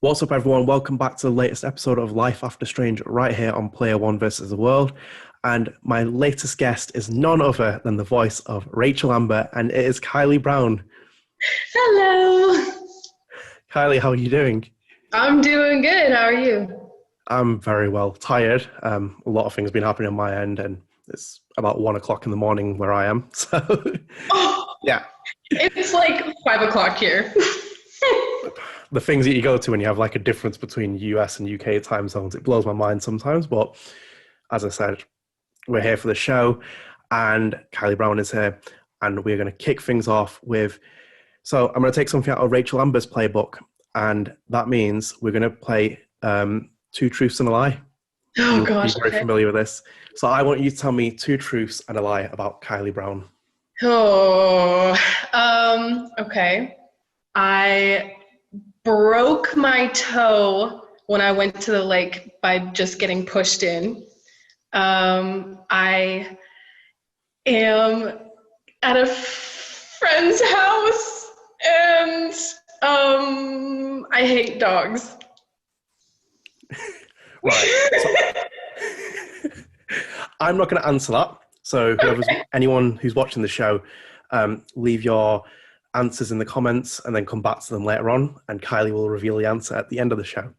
What's up, everyone? Welcome back to the latest episode of Life After Strange right here on Player One versus the World. And my latest guest is none other than the voice of Rachel Amber, and it is Kylie Brown. Hello. Kylie, how are you doing? I'm doing good. How are you? I'm very well. Tired. A lot of things have been happening on my end, and it's about 1 o'clock in the morning where I am. So, Oh, yeah. it's like 5 o'clock here. The things that you go to when you have like a difference between US and UK time zones, it blows my mind sometimes. But as I said, we're here for the show, and Kylie Brown is here, and we're going to kick things off with. So I'm going to take something out of Rachel Amber's playbook, and that means we're going to play Two Truths and a Lie. Oh gosh, You're very familiar with this. So I want you to tell me two truths and a lie about Kylie Brown. Oh, okay. I broke my toe when I went to the lake by just getting pushed in. I am at a friend's house and I hate dogs. Right. So, I'm not going to answer that. So anyone who's watching the show, leave your answers in the comments and then come back to them later on, and Kylie will reveal the answer at the end of the show.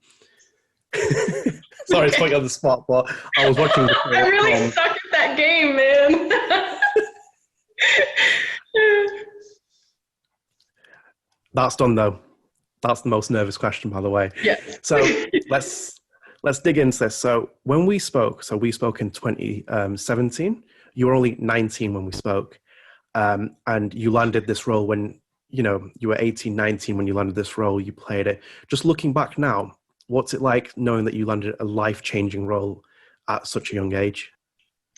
Sorry to put you on the spot, but I was watching the I really suck at that game, man. That's done though. That's the most nervous question, by the way. Yeah. So let's dig into this. So when we spoke, we spoke in 2017. You were only 19 when we spoke, and you landed this role when you were 18, 19 when you landed this role. You played it. Just looking back now, what's it like knowing that you landed a life-changing role at such a young age?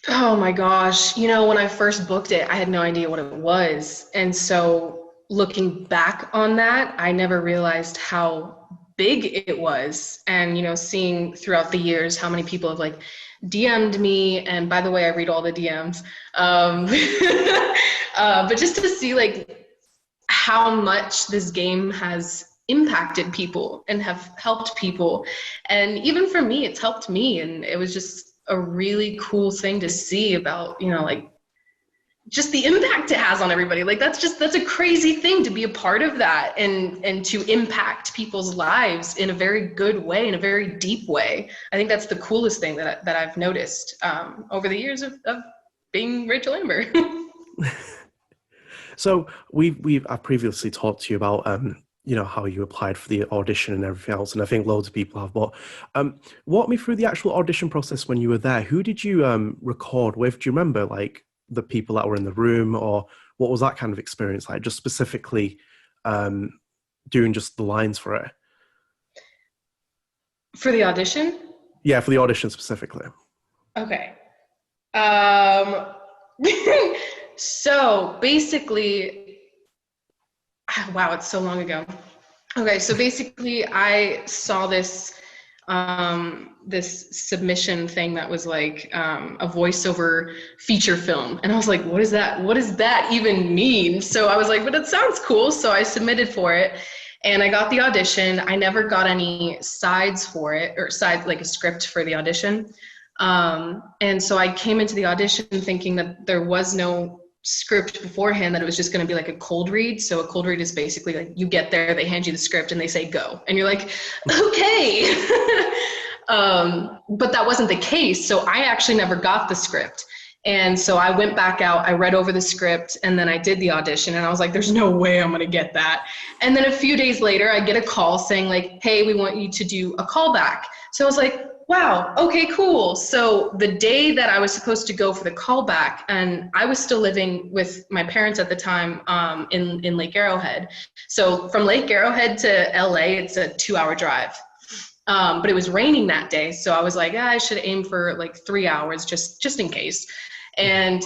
Oh my gosh. When I first booked it, I had no idea what it was. And so looking back on that, I never realized how big it was. And, seeing throughout the years how many people have DM'd me. And by the way, I read all the DMs. But just to see how much this game has impacted people and have helped people. And even for me, it's helped me. And it was just a really cool thing to see about, just the impact it has on everybody. That's a crazy thing to be a part of that and to impact people's lives in a very good way, in a very deep way. I think that's the coolest thing that I've noticed over the years of being Rachel Amber. So I've previously talked to you about how you applied for the audition and everything else, and I think loads of people have. But walk me through the actual audition process when you were there. Who did you record with? Do you remember the people that were in the room, or what was that kind of experience like? Just specifically doing just the lines for it. For the audition? Yeah, for the audition specifically. Okay. So basically, wow, it's so long ago. Okay, so basically I saw this this submission thing that was a voiceover feature film. And I was like, what is that? What does that even mean? So I was like, but it sounds cool. So I submitted for it and I got the audition. I never got any sides for it, or a script for the audition. And so I came into the audition thinking that there was no script beforehand, that it was just going to be a cold read. So a cold read is basically you get there, they hand you the script and they say go, and you're like, okay. But that wasn't the case. So I actually never got the script. And so I went back out, I read over the script, and then I did the audition, and I was like, there's no way I'm going to get that. And then a few days later, I get a call saying hey, we want you to do a callback. So I was like, wow, okay, cool. So the day that I was supposed to go for the callback, and I was still living with my parents at the time in Lake Arrowhead. So from Lake Arrowhead to LA, it's a 2-hour drive. But it was raining that day. So I was like, I should aim for 3 hours just in case. And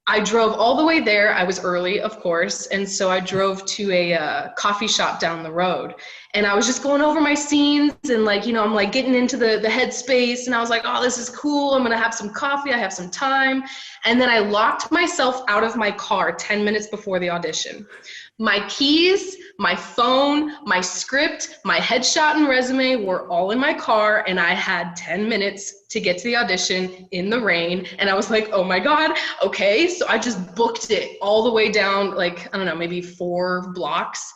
I drove all the way there. I was early, of course. And so I drove to a coffee shop down the road. And I was just going over my scenes and like, you know, I'm like getting into the headspace, and I was like, oh, this is cool. I'm going to have some coffee. I have some time. And then I locked myself out of my car 10 minutes before the audition. My keys, my phone, my script, my headshot and resume were all in my car, and I had 10 minutes to get to the audition in the rain. And I was like, oh my God, okay. So I just booked it all the way down, like, I don't know, maybe 4 blocks.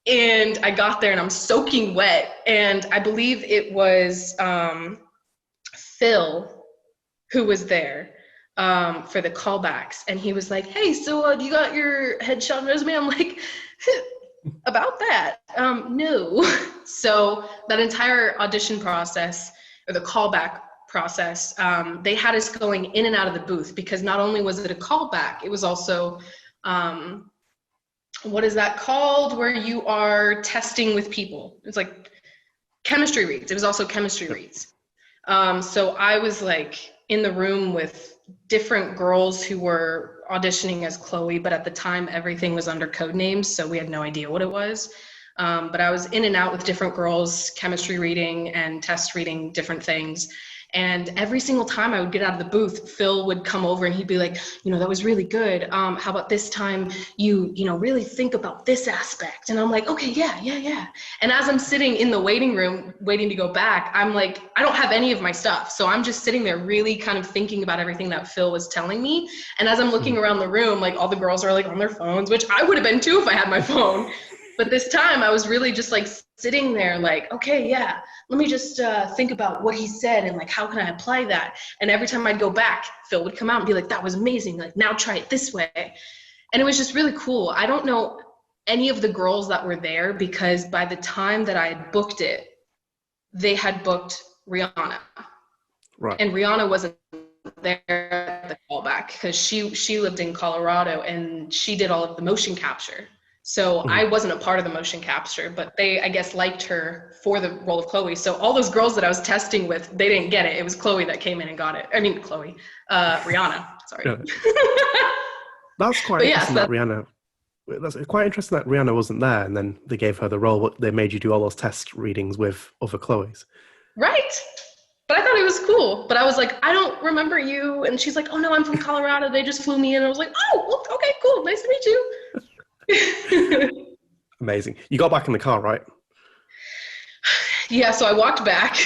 And I got there and I'm soaking wet. And I believe it was Phil who was there for the callbacks. And he was like, hey, so you got your headshot and resume? I'm like, about that, no. So that entire audition process, or the callback process, they had us going in and out of the booth, because not only was it a callback, it was also, what is that called, where you are testing with people? It's like chemistry reads. It was also chemistry reads. So I was like in the room with different girls who were auditioning as Chloe, but at the time everything was under code names, so we had no idea what it was. But I was in and out with different girls, chemistry reading and test reading different things. And every single time I would get out of the booth, Phil would come over and he'd be like, you know, that was really good. How about this time you know, really think about this aspect? And I'm like, okay, yeah. And as I'm sitting in the waiting room, waiting to go back, I'm like, I don't have any of my stuff. So I'm just sitting there really kind of thinking about everything that Phil was telling me. And as I'm looking around the room, like all the girls are like on their phones, which I would have been too if I had my phone. But this time I was really just like sitting there like, okay, yeah, let me just think about what he said and like, how can I apply that? And every time I'd go back, Phil would come out and be like, that was amazing. Like, now try it this way. And it was just really cool. I don't know any of the girls that were there, because by the time that I had booked it, they had booked Rhianna. Right. And Rhianna wasn't there at the callback because she lived in Colorado and she did all of the motion capture. So I wasn't a part of the motion capture, but they, I guess, liked her for the role of Chloe. So all those girls that I was testing with, they didn't get it. It was Chloe that came in and got it. I mean, Rhianna, sorry. Yeah. That's quite interesting that Rhianna, that's quite interesting that Rhianna wasn't there, and then they gave her the role, but they made you do all those test readings with other Chloes. Right. But I thought it was cool. But I was like, I don't remember you. And she's like, oh no, I'm from Colorado. They just flew me in. And I was like, oh, okay, cool. Nice to meet you. Amazing. You got back in the car, right? Yeah, so I walked back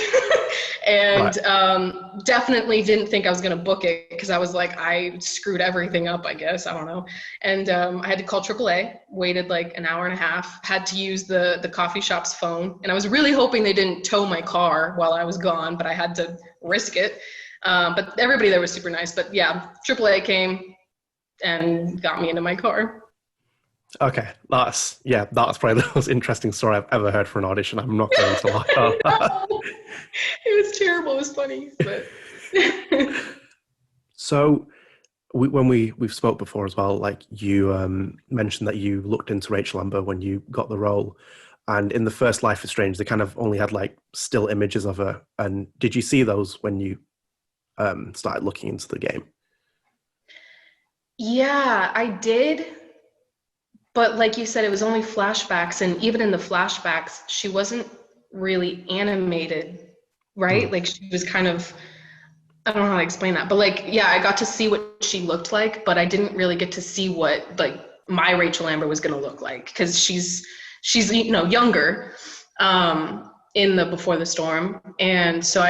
and right. Definitely didn't think I was going to book it, because I was like, I screwed everything up, I guess. I don't know. And I had to call AAA, waited like an hour and a half, had to use the coffee shop's phone. And I was really hoping they didn't tow my car while I was gone, but I had to risk it. But everybody there was super nice. But yeah, AAA came and got me into my car. Okay, that's probably the most interesting story I've ever heard for an audition. I'm not going to lie. It was terrible. It was funny, but. So, we've spoke before as well, like you mentioned that you looked into Rachel Amber when you got the role, and in the first Life is Strange, they kind of only had like still images of her. And did you see those when you started looking into the game? Yeah, I did. But like you said, it was only flashbacks, and even in the flashbacks, she wasn't really animated, right? Like she was kind of, I don't know how to explain that, but like, yeah, I got to see what she looked like, but I didn't really get to see what like my Rachel Amber was going to look like, because she's you know, younger in the Before the Storm. And so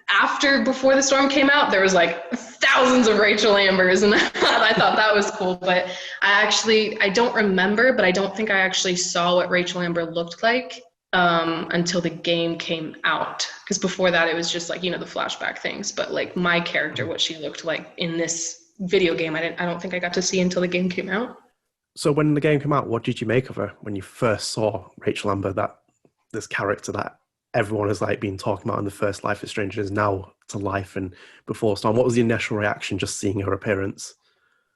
after Before the Storm came out, there was like thousands of Rachel Ambers, and I thought that was cool. But I don't remember, but I don't think I actually saw what Rachel Amber looked like until the game came out. Because before that, it was just like, you know, the flashback things. But like my character, what she looked like in this video game, I don't think I got to see until the game came out. So when the game came out, what did you make of her when you first saw Rachel Amber, this character that everyone has like been talking about in the first Life is Strange is now to life and Before Storm? What was the initial reaction just seeing her appearance?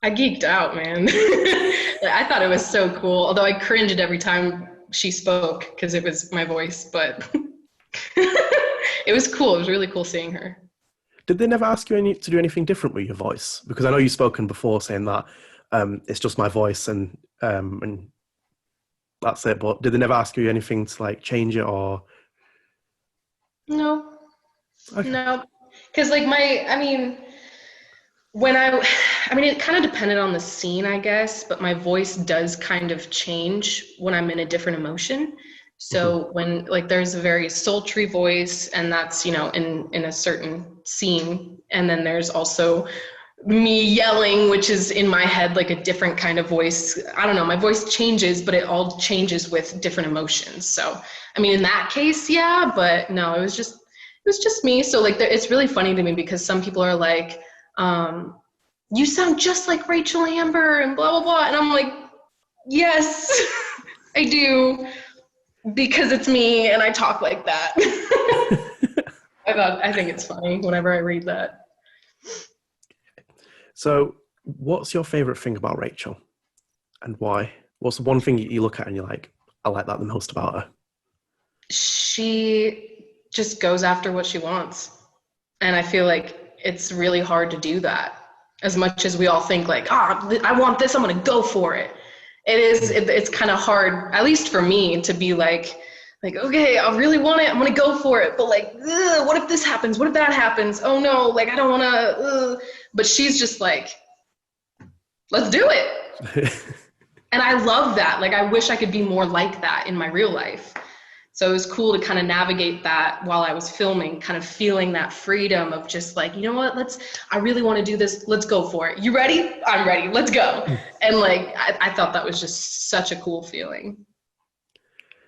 I geeked out, man. I thought it was so cool. Although I cringed every time she spoke because it was my voice, but it was cool. It was really cool seeing her. Did they never ask you to do anything different with your voice? Because I know you've spoken before saying that it's just my voice and that's it. But did they never ask you anything to like change it or? No, Okay. no. Because like when it kind of depended on the scene, I guess, but my voice does kind of change when I'm in a different emotion. So when like there's a very sultry voice, and that's, you know, in a certain scene, and then there's also me yelling, which is in my head like a different kind of voice. I don't know, my voice changes, but it all changes with different emotions. So I mean, in that case, yeah, but no, it was just me. So like it's really funny to me because some people are like, you sound just like Rachel Amber and blah blah blah, and I'm like, yes, I do, because it's me and I talk like that. I think it's funny whenever I read that. So, what's your favorite thing about Rachel, and why? What's the one thing you look at and you're like, I like that the most about her? She just goes after what she wants, and I feel like it's really hard to do that. As much as we all think like, I want this, I'm gonna go for it. It's kind of hard, at least for me, to be like, okay, I really want it, I'm gonna go for it. But like, what if this happens? What if that happens? Oh no, like I don't wanna, but she's just like, let's do it. And I love that. Like, I wish I could be more like that in my real life. So it was cool to kind of navigate that while I was filming, kind of feeling that freedom of just like, you know what, I really want to do this. Let's go for it. You ready? I'm ready. Let's go. And like, I thought that was just such a cool feeling.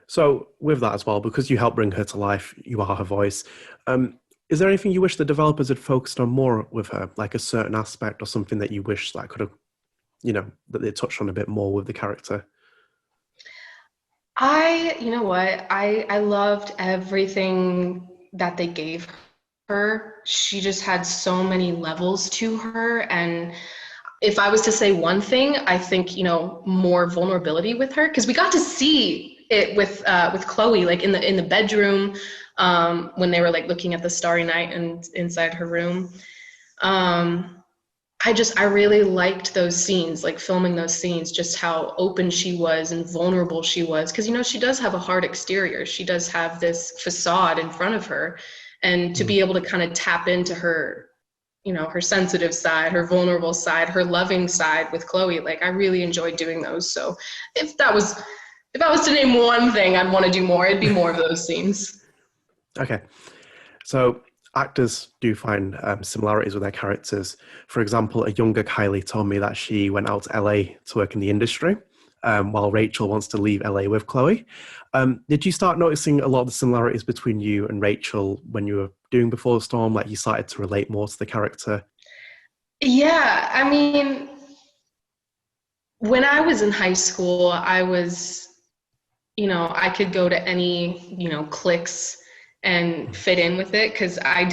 So with that as well, because you helped bring her to life, you are her voice. Is there anything you wish the developers had focused on more with her, like a certain aspect or something that you wish that could have, you know, that they touched on a bit more with the character? You know what? I loved everything that they gave her. She just had so many levels to her. And if I was to say one thing, I think, you know, more vulnerability with her, because we got to see it with Chloe, like in the bedroom, when they were like looking at the starry night and inside her room. I really liked those scenes, like filming those scenes, just how open she was and vulnerable she was. Because, you know, she does have a hard exterior. She does have this facade in front of her. And to be able to kind of tap into her, you know, her sensitive side, her vulnerable side, her loving side with Chloe, like I really enjoyed doing those. So if I was to name one thing I'd want to do more, it'd be more of those scenes. Okay. So actors do find similarities with their characters. For example, a younger Kylie told me that she went out to LA to work in the industry, while Rachel wants to leave LA with Chloe. Did you start noticing a lot of the similarities between you and Rachel when you were doing Before the Storm? Like you started to relate more to the character? Yeah, I mean, when I was in high school, I was, you know, I could go to any, you know, cliques and fit in with it, because I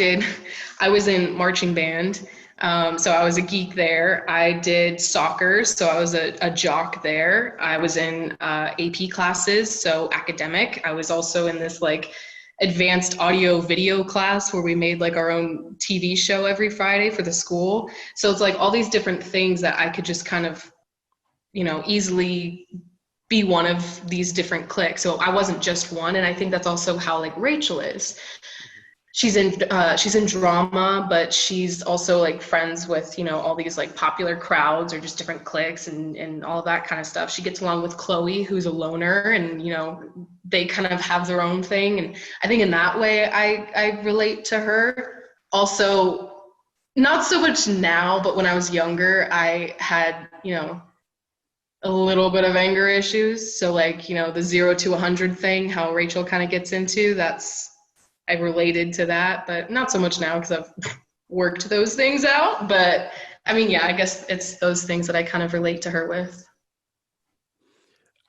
was in marching band, so I was a geek there. I did soccer, so I was a jock there. I was in AP classes, so academic. I was also in this like advanced audio video class where we made like our own TV show every Friday for the school. So it's like all these different things that I could just kind of, you know, easily be one of these different cliques. So I wasn't just one. And I think that's also how like Rachel is. She's in drama, but she's also like friends with, you know, all these like popular crowds or just different cliques and all of that kind of stuff. She gets along with Chloe, who's a loner, and, you know, they kind of have their own thing. And I think in that way, I relate to her. Also, not so much now, but when I was younger, I had, you know, a little bit of anger issues. So like, you know, the 0 to 100 thing, how Rachel kind of gets into, I related to that, but not so much now because I've worked those things out. But I mean, yeah, I guess it's those things that I kind of relate to her with.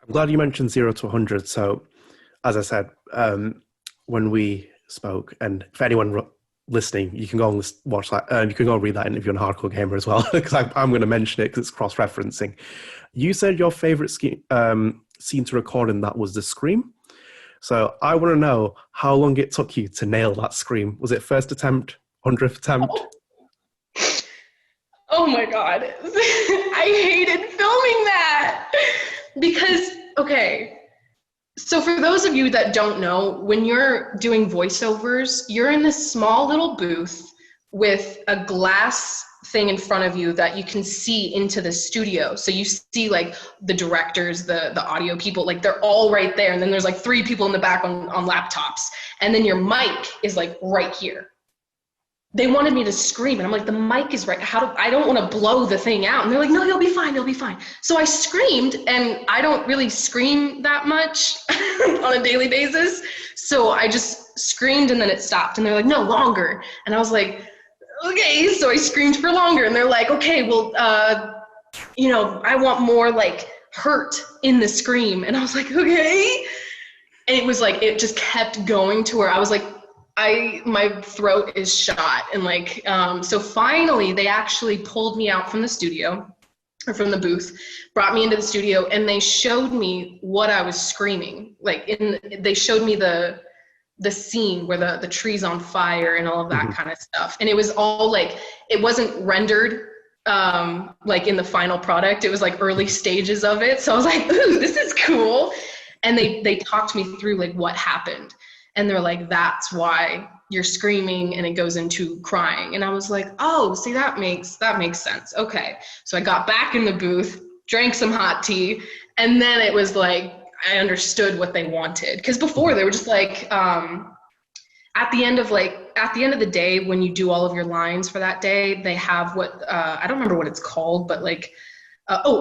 I'm glad you mentioned 0 to 100. So as I said, when we spoke, and for anyone listening, you can go and watch that. You can go and read that interview on Hardcore Gamer as well, because I'm going to mention it because it's cross-referencing. You said your favorite scene to record in that was the scream. So I want to know how long it took you to nail that scream. Was it first attempt, 100th attempt? Oh my God. I hated filming that because, okay, So for those of you that don't know, when you're doing voiceovers, you're in this small little booth with a glass thing in front of you that you can see into the studio. So you see like the directors, the audio people, like they're all right there. And then there's like 3 people in the back on laptops. And then your mic is like right here. They wanted me to scream, and I'm like, the mic is right. I don't want to blow the thing out. And they're like, no, you'll be fine. You'll be fine. So I screamed, and I don't really scream that much on a daily basis. So I just screamed, and then it stopped. And they're like, no, longer. And I was like, okay. So I screamed for longer, and they're like, okay, well, I want more like hurt in the scream. And I was like, okay. And it was like, it just kept going to where I was like, my throat is shot. And like, so finally they actually pulled me out from the studio, or from the booth, brought me into the studio, and they showed me what I was screaming. Like they showed me the scene where the tree's on fire and all of that kind of stuff. And it was all like, it wasn't rendered like in the final product. It was like early stages of it. So I was like, ooh, this is cool. And they talked me through like what happened. And they're like, that's why you're screaming and it goes into crying. And I was like, oh, see, that makes sense. Okay. So I got back in the booth, drank some hot tea, and then it was like, I understood what they wanted. Because before they were just like, at the end of the day, when you do all of your lines for that day, they have what, I don't remember what it's called, but like,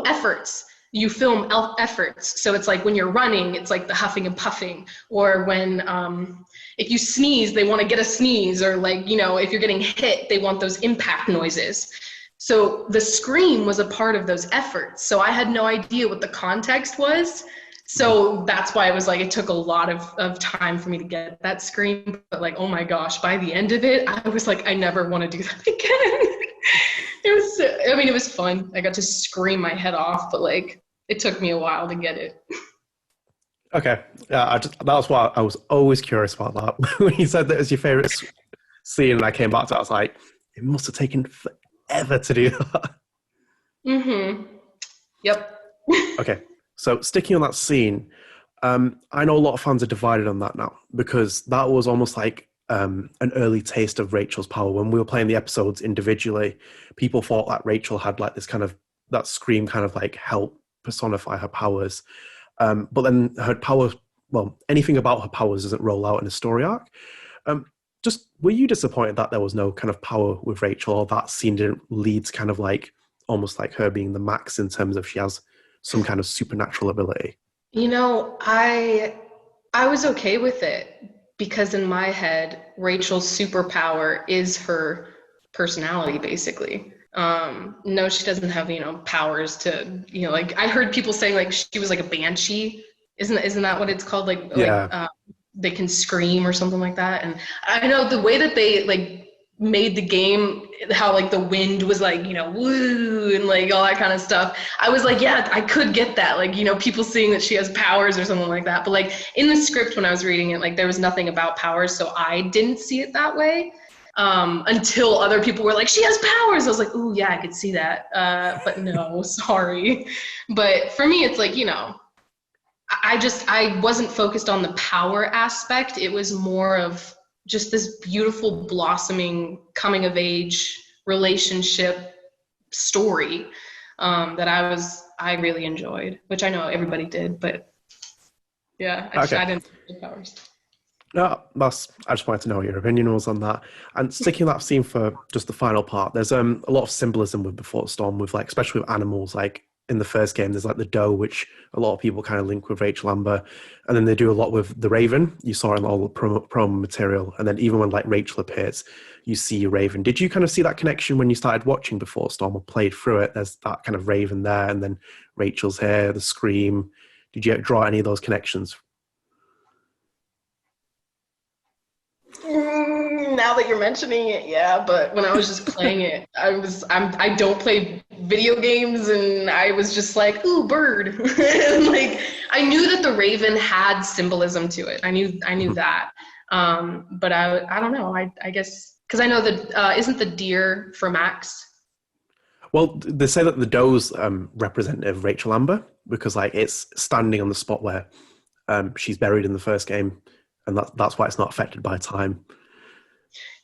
efforts. You film efforts. So it's like when you're running, it's like the huffing and puffing, or when, if you sneeze, they want to get a sneeze, or like, if you're getting hit, they want those impact noises. So the scream was a part of those efforts. So I had no idea what the context was. So that's why it was like, it took a lot of time for me to get that scream. But like, oh my gosh, by the end of it, I was like, I never want to do that again. It was fun. I got to scream my head off, but like, it took me a while to get it. Okay. That was why I was always curious about that. When you said that was your favorite scene, and I came back to it, I was like, it must have taken forever to do that. Yep. Okay. So sticking on that scene, I know a lot of fans are divided on that now, because that was almost like an early taste of Rachel's power. When we were playing the episodes individually, people thought that Rachel had like this kind of, that scream kind of like help personify her powers. But then her power, well, anything about her powers doesn't roll out in a story arc. Just, were you disappointed that there was no kind of power with Rachel, or that scene didn't lead to kind of like, almost like her being the max in terms of she has some kind of supernatural ability? I was okay with it, because in my head, Rachel's superpower is her personality, basically. No, she doesn't have, powers to, like, I heard people saying like she was like a banshee. Isn't that what it's called? Like, yeah. like they can scream or something like that. And I know the way that they like made the game, how like the wind was like, woo, and like all that kind of stuff. I was like, yeah, I could get that. Like, people seeing that she has powers or something like that. But like in the script when I was reading it, like there was nothing about powers. So I didn't see it that way. Until other people were like, she has powers. I was like, ooh, yeah, I could see that. But no, sorry. But for me, it's like, I wasn't focused on the power aspect. It was more of just this beautiful blossoming coming of age relationship story that I really enjoyed, which I know everybody did, but yeah, I didn't see the powers. No, I just wanted to know what your opinion was on that. And sticking that scene for just the final part, there's a lot of symbolism with Before the Storm, with like, especially with animals. Like in the first game, there's like the doe, which a lot of people kind of link with Rachel Amber, and then they do a lot with the raven. You saw it in all the promo material, and then even when like Rachel appears, you see a raven. Did you kind of see that connection when you started watching Before the Storm or played through it? There's that kind of raven there, and then Rachel's hair, the scream. Did you draw any of those connections? Now that you're mentioning it, yeah, but when I was just playing it, I don't play video games, and I was just like, ooh, bird. And like, I knew that the raven had symbolism to it. I knew that. But I don't know. I guess, because I know that, isn't the deer for Max? Well, they say that the doe's representative of Rachel Amber, because like it's standing on the spot where she's buried in the first game, and that's why it's not affected by time.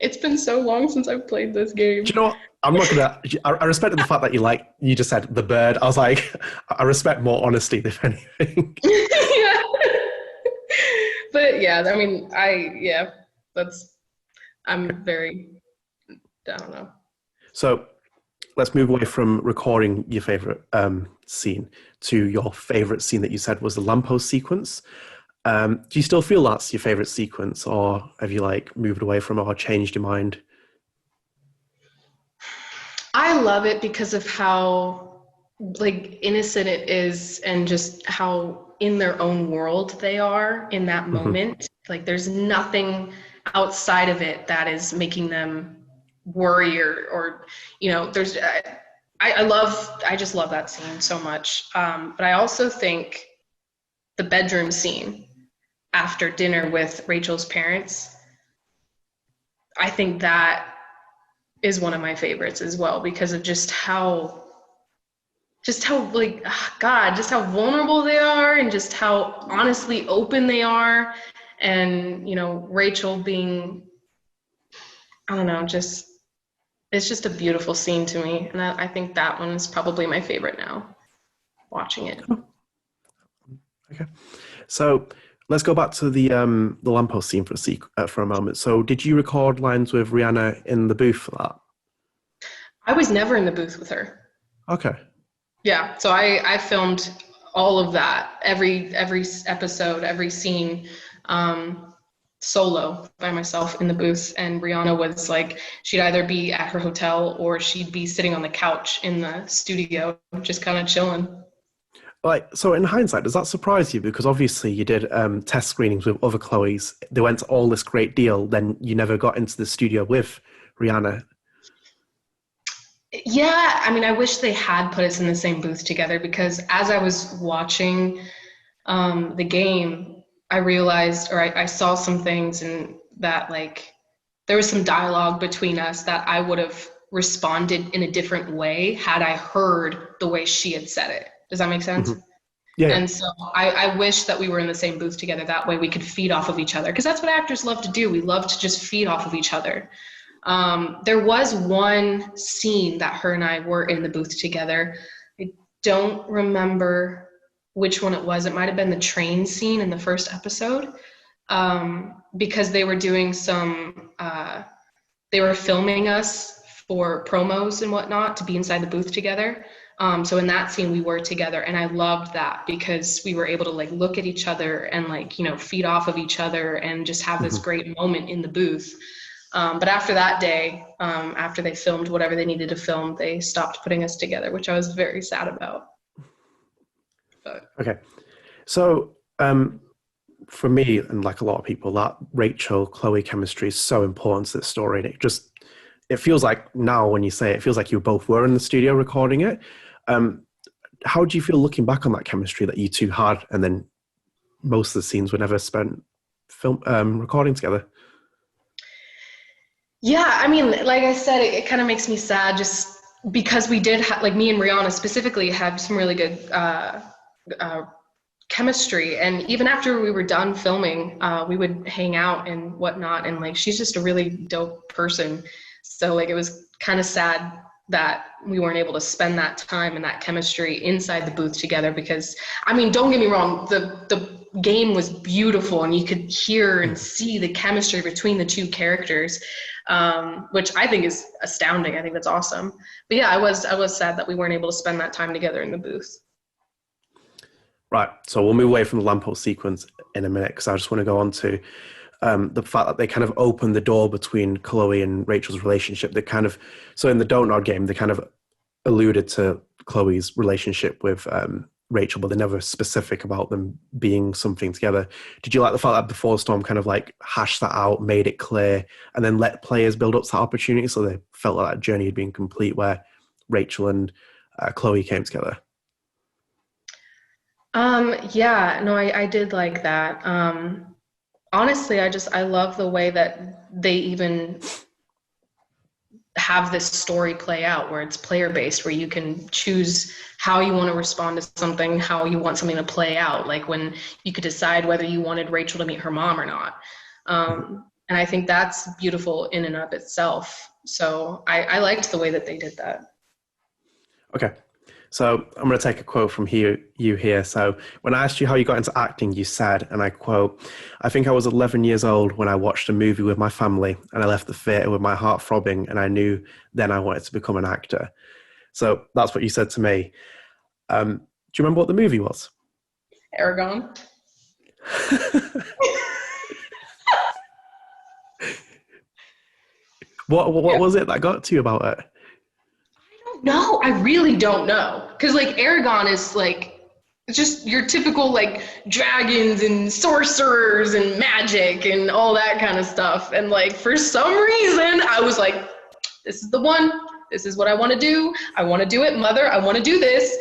It's been so long since I've played this game. Do you know what? I'm not gonna. I respected the fact that you just said the bird. I was like, I respect more honesty, if anything. Yeah. But yeah, I mean, I'm very, I don't know. So let's move away from recording your favorite scene to your favorite scene that you said was the lamppost sequence. Do you still feel that's your favorite sequence, or have you like moved away from it or changed your mind? I love it because of how like innocent it is and just how in their own world they are in that moment. Like there's nothing outside of it that is making them worry or there's I just love that scene so much. But I also think the bedroom scene after dinner with Rachel's parents, I think that is one of my favorites as well, because of just how like, God, just how vulnerable they are and just how honestly open they are. And, Rachel being, I don't know, it's just a beautiful scene to me. And I think that one is probably my favorite now, watching it. Okay. So let's go back to the lamppost scene for a moment. So did you record lines with Rhianna in the booth for that? I was never in the booth with her. Okay. Yeah, so I filmed all of that, every episode, every scene, solo by myself in the booth. And Rhianna was like, she'd either be at her hotel or she'd be sitting on the couch in the studio, just kind of chilling. Like, so in hindsight, does that surprise you? Because obviously you did test screenings with other Chloes. They went to all this great deal, then you never got into the studio with Rhianna. Yeah, I mean, I wish they had put us in the same booth together, because as I was watching the game, I realized, or I saw some things, and that like there was some dialogue between us that I would have responded in a different way had I heard the way she had said it. Does that make sense? Mm-hmm. Yeah. And so I wish that we were in the same booth together. That way we could feed off of each other, because that's what actors love to do. We love to just feed off of each other. There was one scene that her and I were in the booth together. I don't remember which one it was. It might have been the train scene in the first episode, because they were doing they were filming us for promos and whatnot to be inside the booth together. So in that scene we were together, and I loved that because we were able to like look at each other and like, feed off of each other and just have this great moment in the booth. But after that day, after they filmed whatever they needed to film, they stopped putting us together, which I was very sad about. But. Okay. So for me, and like a lot of people, that Rachel-Chloe chemistry is so important to this story. And it feels like now when you say it, it feels like you both were in the studio recording it. How do you feel looking back on that chemistry that you two had, and then most of the scenes were never spent recording together? Yeah, I mean, like I said, it kind of makes me sad just because we did like me and Rhianna specifically had some really good chemistry. And even after we were done filming, we would hang out and whatnot. And like, she's just a really dope person. So like, it was kind of sad that we weren't able to spend that time and that chemistry inside the booth together, because I mean, don't get me wrong, the game was beautiful and you could hear and see the chemistry between the two characters, which I think is astounding. I think that's awesome. But yeah, I was sad that we weren't able to spend that time together in the booth. Right, so we'll move away from the lamppost sequence in a minute, because I just want to go on to the fact that they kind of opened the door between Chloe and Rachel's relationship. They kind of, so in the Don't Nod game, they kind of alluded to Chloe's relationship with Rachel, but they're never specific about them being something together. Did you like the fact that Before Storm kind of like hashed that out, made it clear, and then let players build up to that opportunity, so they felt like that journey had been complete where Rachel and Chloe came together? Yeah, no, I did like that. Honestly, I love the way that they even have this story play out where it's player based, where you can choose how you want to respond to something, how you want something to play out. Like when you could decide whether you wanted Rachel to meet her mom or not. And I think that's beautiful in and of itself. So I liked the way that they did that. Okay. So I'm going to take a quote from you here. So when I asked you how you got into acting, you said, and I quote, "I think I was 11 years old when I watched a movie with my family and I left the theatre with my heart throbbing and I knew then I wanted to become an actor." So that's what you said to me. Do you remember what the movie was? Aragon. What was it that got to you about it? No, I really don't know. Because like Aragon is like just your typical like dragons and sorcerers and magic and all that kind of stuff. And like for some reason I was like, this is the one. This is what I want to do. I want to do it, mother. I want to do this.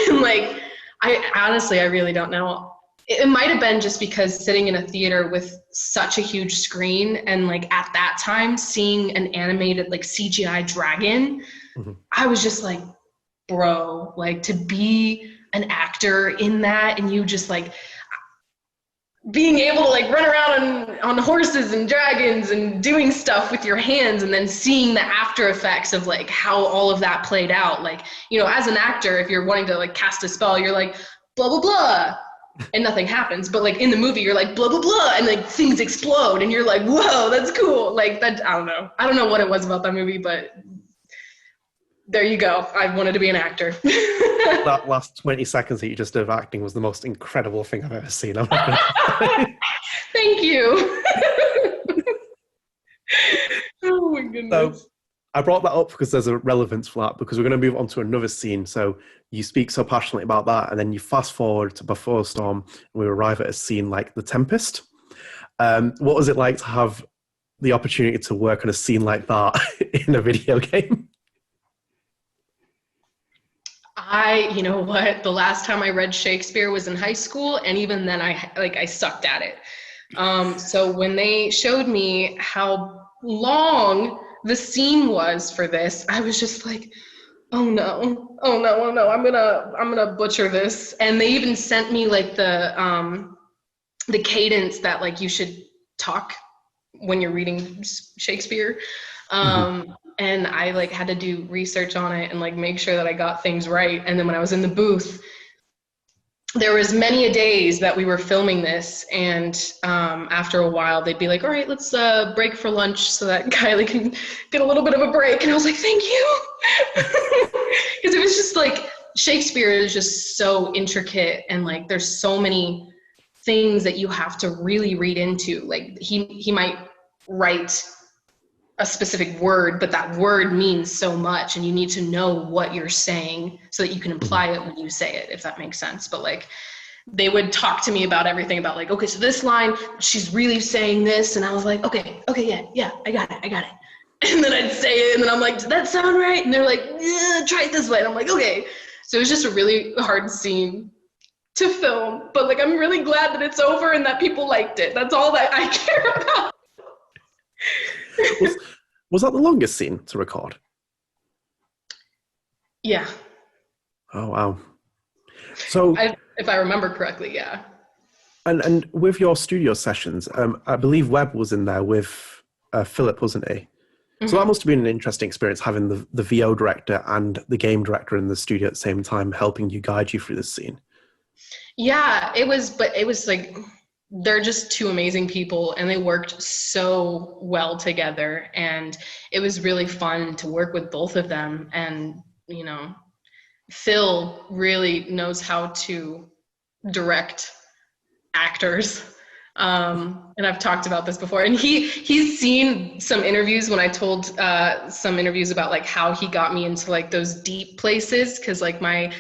And like, I honestly really don't know. It might have been just because sitting in a theater with such a huge screen and like at that time seeing an animated like CGI dragon, I was just like, bro, like to be an actor in that and you just like being able to like run around on horses and dragons and doing stuff with your hands and then seeing the after effects of like how all of that played out. Like, you know, as an actor, if you're wanting to like cast a spell, you're like, blah, blah, blah. And nothing happens, but like in the movie you're like blah blah blah and like things explode and you're like, whoa, that's cool. Like that, I don't know what it was about that movie, but there you go. I wanted to be an actor. That last 20 seconds that you just did of acting was the most incredible thing I've ever seen. I'm not gonna... Thank you. Oh my goodness. So I brought that up because there's a relevance for that, because we're going to move on to another scene. So you speak so passionately about that, and then you fast forward to Before Storm, and we arrive at a scene like the Tempest. What was it like to have the opportunity to work on a scene like that in a video game? You know what? The last time I read Shakespeare was in high school, and even then I sucked at it. So when they showed me how long the scene was for this, I was just like, oh no, I'm gonna butcher this. And they even sent me like the cadence that like you should talk when you're reading Shakespeare. And I like had to do research on it and like make sure that I got things right. And then when I was in the booth, there was many a days that we were filming this, and after a while they'd be like, all right, let's break for lunch so that Kylie can get a little bit of a break. And I was like, thank you. Because it was just like, Shakespeare is just so intricate, and like there's so many things that you have to really read into. Like he might write a specific word, but that word means so much, and you need to know what you're saying so that you can imply it when you say it, if that makes sense. But like they would talk to me about everything, about like, okay, so this line, she's really saying this, and I was like, okay, yeah, I got it. And then I'd say it, and then I'm like, does that sound right? And they're like, yeah, try it this way. And I'm like, okay. So it was just a really hard scene to film, but like I'm really glad that it's over and that people liked it. That's all that I care about. Was that the longest scene to record? Yeah. Oh, wow. So, if I remember correctly, yeah. And with your studio sessions, I believe Webb was in there with Philip, wasn't he? Mm-hmm. So that must have been an interesting experience, having the VO director and the game director in the studio at the same time, helping you, guide you through this scene. Yeah, it was like, they're just two amazing people, and they worked so well together, and it was really fun to work with both of them. And you know, Phil really knows how to direct actors, and I've talked about this before, and he's seen some interviews when I told some interviews about like how he got me into like those deep places, because like my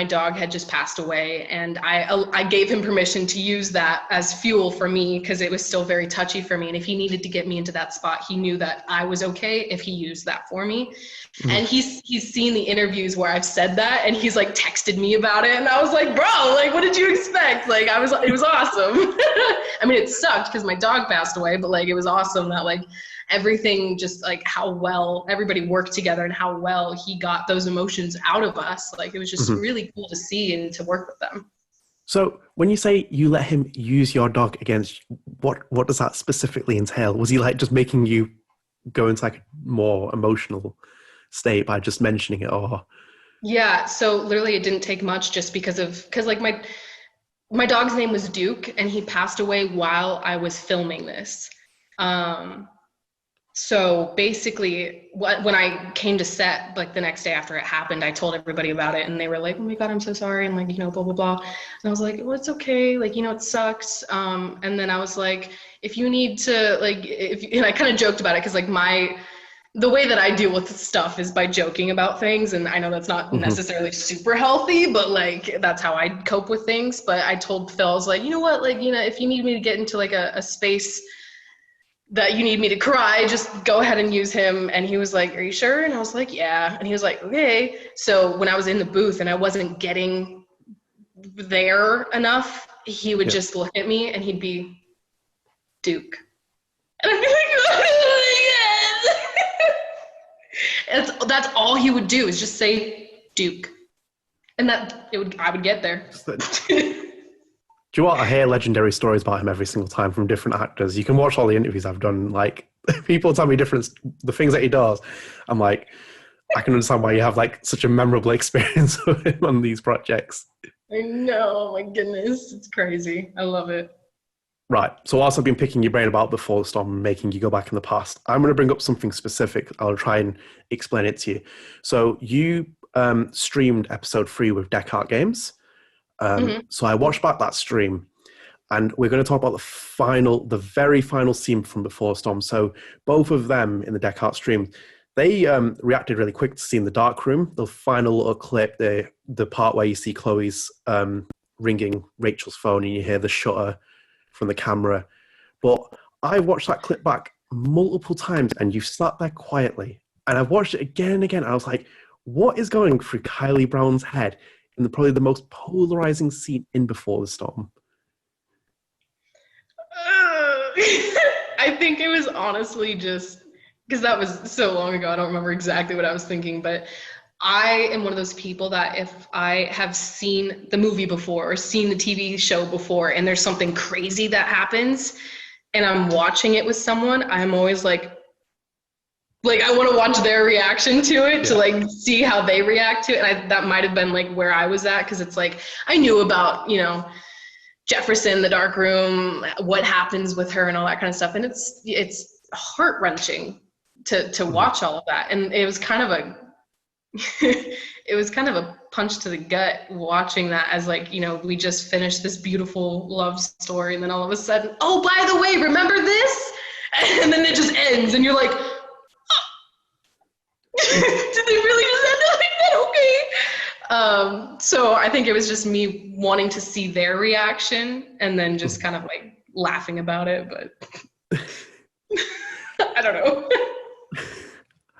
dog had just passed away, and I gave him permission to use that as fuel for me, because it was still very touchy for me. And if he needed to get me into that spot, he knew that I was okay if he used that for me. Mm-hmm. And he's seen the interviews where I've said that, and he's like texted me about it, and I was like, bro, like, what did you expect? Like, it was awesome. I mean, it sucked because my dog passed away, but like, it was awesome that like everything, just like how well everybody worked together and how well he got those emotions out of us. Like it was just really cool to see and to work with them. So when you say you let him use your dog against, what does that specifically entail? Was he like just making you go into like a more emotional state by just mentioning it, or? Yeah, so literally it didn't take much, just because like my dog's name was Duke, and he passed away while I was filming this. So basically, when I came to set, like the next day after it happened, I told everybody about it, and they were like, "Oh my God, I'm so sorry," and like, blah, blah, blah. And I was like, "Well, it's okay. Like, it sucks." And then I was like, if you need to, like, and I kind of joked about it, because like the way that I deal with stuff is by joking about things. And I know that's not necessarily super healthy, but like, that's how I cope with things. But I told Phil, I was like, you know what, like, if you need me to get into like a space that you need me to cry, just go ahead and use him. And he was like, "Are you sure?" And I was like, "Yeah." And he was like, "Okay." So when I was in the booth and I wasn't getting there enough, he would just look at me and he'd be, "Duke." And I'd be like, "Oh, that's all he would do, is just say Duke." And I would get there. Do you know what? I hear legendary stories about him every single time from different actors. You can watch all the interviews I've done. Like, people tell me the things that he does. I'm like, I can understand why you have like such a memorable experience with him on these projects. I know, oh my goodness, it's crazy. I love it. Right. So whilst I've been picking your brain about Before the Storm and making you go back in the past, I'm going to bring up something specific. I'll try and explain it to you. So you streamed episode 3 with Dechart Games. So I watched back that stream, and we're going to talk about the very final scene from Before Storm. So both of them in the Dechart stream, they reacted really quick to seeing the dark room, the final little clip, the part where you see Chloe's ringing Rachel's phone and you hear the shutter from the camera. But I watched that clip back multiple times, and you sat there quietly, and I've watched it again and again, and I was like, what is going through Kylie Brown's head in probably the most polarizing scene in Before the Storm? I think it was honestly just because that was so long ago. I don't remember exactly what I was thinking, but I am one of those people that if I have seen the movie before or seen the TV show before and there's something crazy that happens and I'm watching it with someone, I'm always like I want to watch their reaction to it, to like see how they react to it. And that might have been like where I was at, because it's like I knew about, Jefferson, the dark room, what happens with her and all that kind of stuff. And it's heart-wrenching to watch all of that. And it was kind of a punch to the gut watching that, as like, we just finished this beautiful love story, and then all of a sudden, oh, by the way, remember this? And then it just ends and you're like, did they really just end it like that? Okay. So I think it was just me wanting to see their reaction and then just kind of like laughing about it, but I don't know.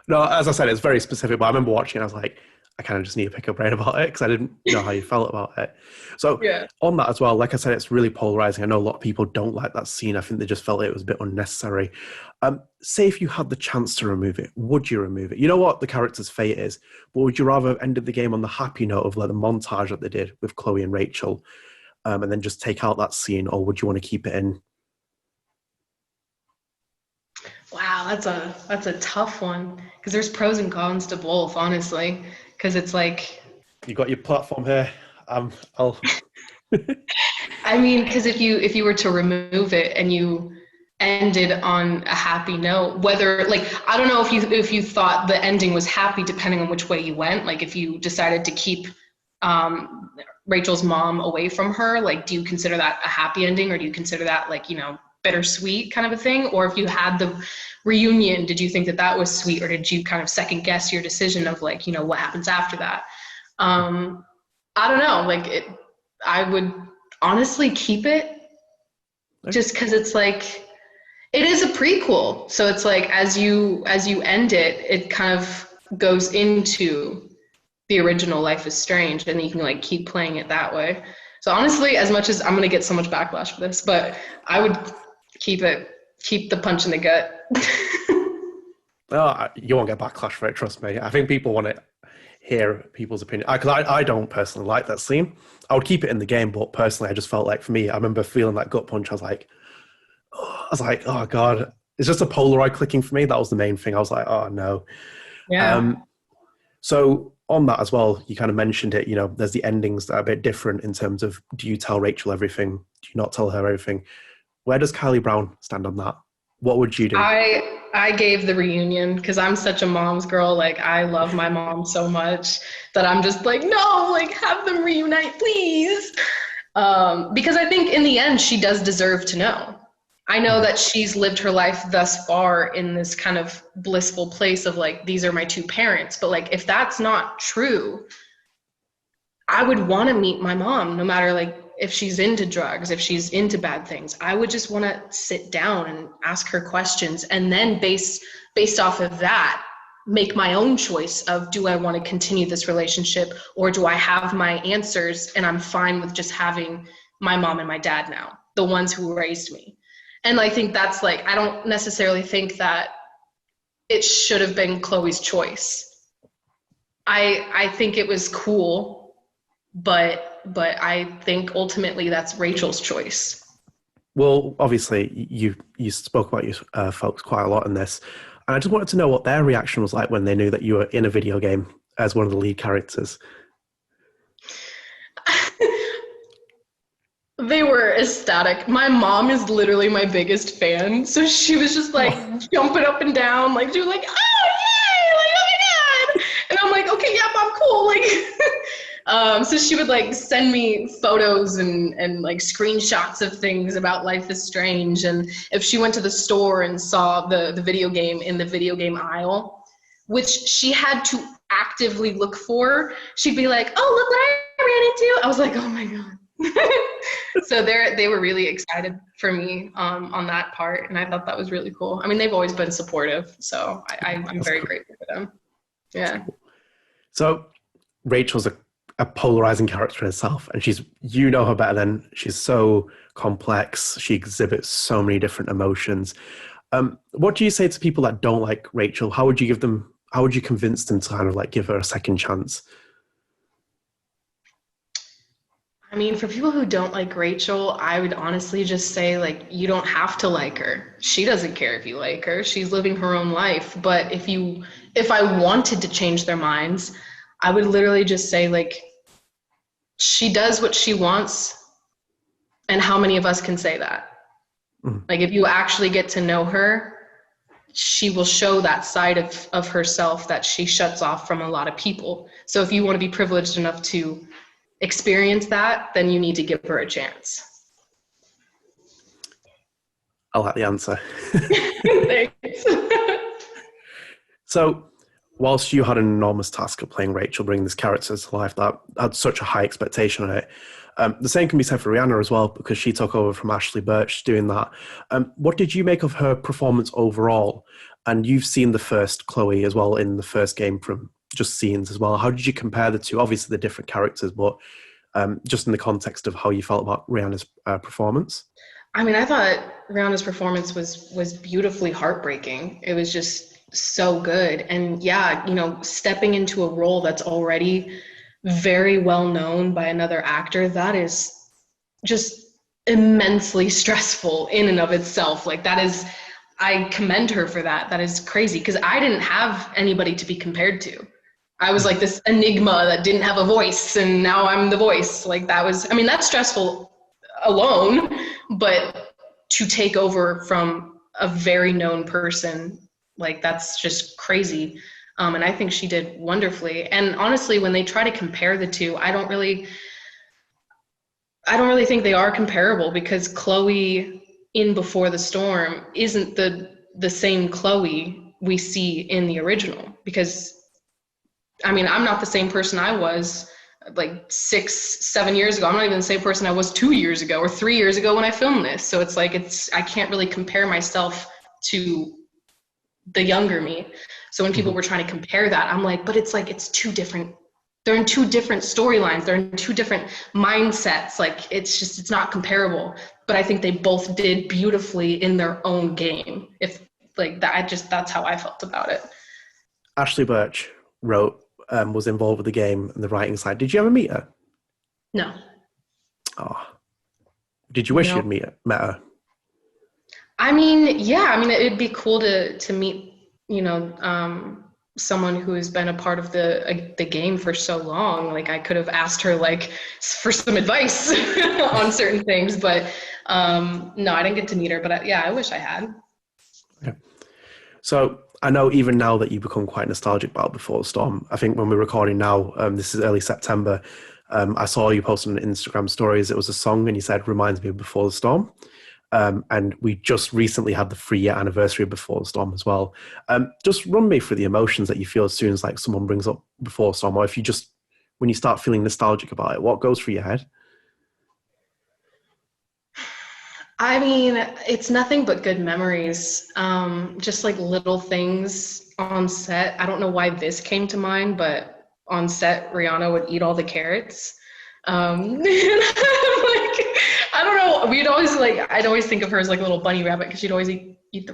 No, as I said, it's very specific, but I remember watching it, I was like, I kind of just need to pick your brain about it because I didn't know how you felt about it. So on that as well, like I said, it's really polarizing. I know a lot of people don't like that scene. I think they just felt it was a bit unnecessary. Say if you had the chance to remove it, would you remove it? You know what the character's fate is, but would you rather have ended the game on the happy note of like the montage that they did with Chloe and Rachel, and then just take out that scene, or would you want to keep it in? Wow, that's a tough one, because there's pros and cons to both, honestly. Because it's like, you got your platform here. I'll. I mean, because if you were to remove it and you ended on a happy note, whether I don't know if you thought the ending was happy depending on which way you went. Like if you decided to keep Rachel's mom away from her, do you consider that a happy ending, or do you consider that bittersweet kind of a thing? Or if you had the reunion, did you think that was sweet, or did you kind of second guess your decision of what happens after that? I don't know. I would honestly keep it, just because it's it is a prequel, so it's as you end it, it kind of goes into the original Life is Strange, and you can keep playing it that way. So honestly, as much as I'm gonna get so much backlash for this, but I would keep the punch in the gut. You won't get backlash for it, trust me. I think people want to hear people's opinion. Because I don't personally like that scene. I would keep it in the game, but personally, I just felt like, for me, I remember feeling that gut punch. I was like, oh God. It's just a Polaroid clicking for me. That was the main thing. I was like, oh no. Yeah. So on that as well, you kind of mentioned it, there's the endings that are a bit different in terms of, do you tell Rachel everything? Do you not tell her everything? Where does Kylie Brown stand on that? What would you do? I gave the reunion because I'm such a mom's girl. Like, I love my mom so much that I'm just like, no, like, have them reunite, please. Because I think in the end, she does deserve to know. I know that she's lived her life thus far in this kind of blissful place of like, these are my two parents. But like, if that's not true, I would want to meet my mom, no matter like if she's into drugs, if she's into bad things. I would just want to sit down and ask her questions, and then based off of that, make my own choice of, do I want to continue this relationship, or do I have my answers and I'm fine with just having my mom and my dad now, the ones who raised me. And I think that's like, I don't necessarily think that it should have been Chloe's choice. I think it was cool, but I think ultimately that's Rachel's choice. Well, obviously, you spoke about your folks quite a lot in this, and I just wanted to know what their reaction was like when they knew that you were in a video game as one of the lead characters. They were ecstatic. My mom is literally my biggest fan, so she was just like jumping up and down, like she was like, "Oh yay!" Like, "Oh my god!" And I'm like, "Okay, yeah, mom, cool." Like, so she would like send me photos and like screenshots of things about Life is Strange, and if she went to the store and saw the video game in the video game aisle, which she had to actively look for, she'd be like, "Oh, look what I ran into!" I was like, "Oh my god." So they were really excited for me on that part, and I thought that was really cool. I mean, they've always been supportive, so I'm very grateful for them. Yeah. So Rachel's a polarizing character in herself, and her better than, she's so complex. She exhibits so many different emotions. What do you say to people that don't like Rachel? How would you convince them to kind of like give her a second chance? I mean, for people who don't like Rachel, I would honestly just say, like, you don't have to like her. She doesn't care if you like her. She's living her own life. But if I wanted to change their minds, I would literally just say, like, she does what she wants. And how many of us can say that? Mm-hmm. Like, if you actually get to know her, she will show that side of herself that she shuts off from a lot of people. So if you want to be privileged enough to experience that, then you need to give her a chance. I like the answer. Thanks. So, whilst you had an enormous task of playing Rachel, bringing this character to life that had such a high expectation on it, the same can be said for Rhianna as well, because she took over from Ashly Burch doing that. What did you make of her performance overall? And you've seen the first Chloe as well in the first game from just scenes as well. How did you compare the two? Obviously, the different characters, but just in the context of how you felt about Rhianna's performance. I mean, I thought Rhianna's performance was beautifully heartbreaking. It was just so good. And yeah, stepping into a role that's already very well known by another actor, that is just immensely stressful in and of itself. Like, that is, I commend her for that. That is crazy, because I didn't have anybody to be compared to. I was like this enigma that didn't have a voice, and now I'm the voice. Like, that's stressful alone, but to take over from a very known person, like, that's just crazy. And I think she did wonderfully. And honestly, when they try to compare the two, I don't really think they are comparable, because Chloe in Before the Storm isn't the same Chloe we see in the original. Because I'm not the same person I was like 6-7 years ago. I'm not even the same person I was 2 years ago or 3 years ago when I filmed this. So it's like, I can't really compare myself to the younger me. So when people were trying to compare that, I'm like, but it's two different, they're in two different storylines. They're in two different mindsets. Like, it's not comparable. But I think they both did beautifully in their own game, if like that. That's how I felt about it. Ashly Burch was involved with the game and the writing side. Did you ever meet her? No. Oh, did you wish No. you'd met her? I mean, yeah, I mean, it'd be cool to meet, someone who has been a part of the game for so long. Like I could have asked her like for some advice on certain things, but no, I didn't get to meet her, but I wish I had. Okay. So I know even now that you've become quite nostalgic about Before the Storm. I think when we're recording now, this is early September, I saw you post on Instagram stories. It was a song and you said, reminds me of Before the Storm. And we just recently had the 3-year anniversary of Before the Storm as well. Just run me through the emotions that you feel as soon as like someone brings up Before the Storm, or if you just, when you start feeling nostalgic about it, what goes through your head? I mean, it's nothing but good memories. Just like little things on set. I don't know why this came to mind, but on set, Rhianna would eat all the carrots. And I don't know. I'd always think of her as like a little bunny rabbit because she'd always eat the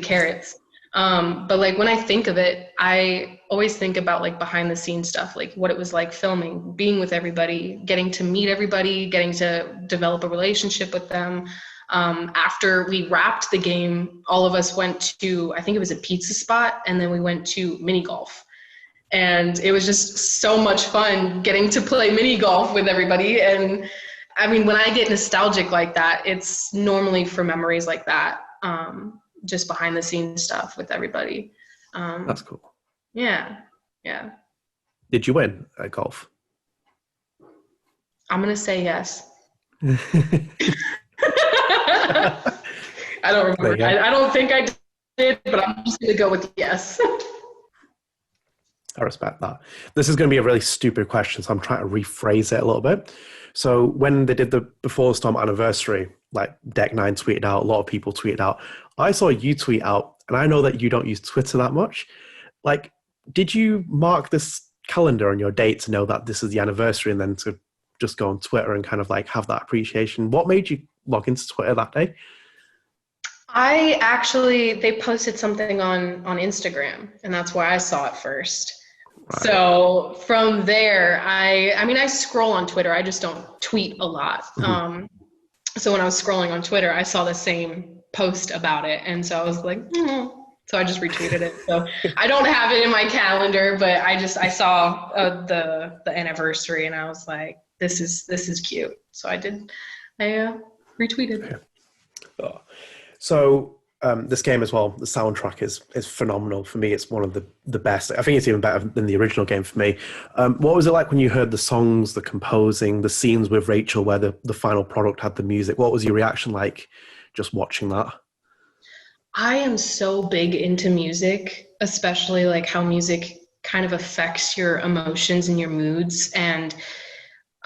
carrots. But like when I think of it, I always think about like behind the scenes stuff, like what it was like filming, being with everybody, getting to meet everybody, getting to develop a relationship with them. After we wrapped the game, all of us went to, I think it was a pizza spot, and then we went to mini golf. And it was just so much fun getting to play mini golf with everybody. And I mean, when I get nostalgic like that, it's normally for memories like that, just behind the scenes stuff with everybody. That's cool. Yeah. Did you win at golf? I'm going to say yes. I don't remember. I don't think I did, but I'm just going to go with yes. I respect that. This is going to be a really stupid question, so I'm trying to rephrase it a little bit. So when they did the Before the Storm anniversary, like Deck 9 tweeted out, a lot of people tweeted out. I saw you tweet out, and I know that you don't use Twitter that much. Like, did you mark this calendar on your date to know that this is the anniversary and then to just go on Twitter and kind of like have that appreciation? What made you log into Twitter that day? They posted something on Instagram, and that's why I saw it first. Right. So from there, I mean, I scroll on Twitter. I just don't tweet a lot. Mm-hmm. So when I was scrolling on Twitter, I saw the same post about it. And so I was like, so I just retweeted it. So I don't have it in my calendar, but I saw the anniversary and I was like, this is cute. So I retweeted. Okay. Oh. So this game as well, the soundtrack is phenomenal. For me, it's one of the best. I think it's even better than the original game for me. What was it like when you heard the songs, the composing, the scenes with Rachel where the final product had the music? What was your reaction like just watching that? I am so big into music, especially like how music kind of affects your emotions and your moods. And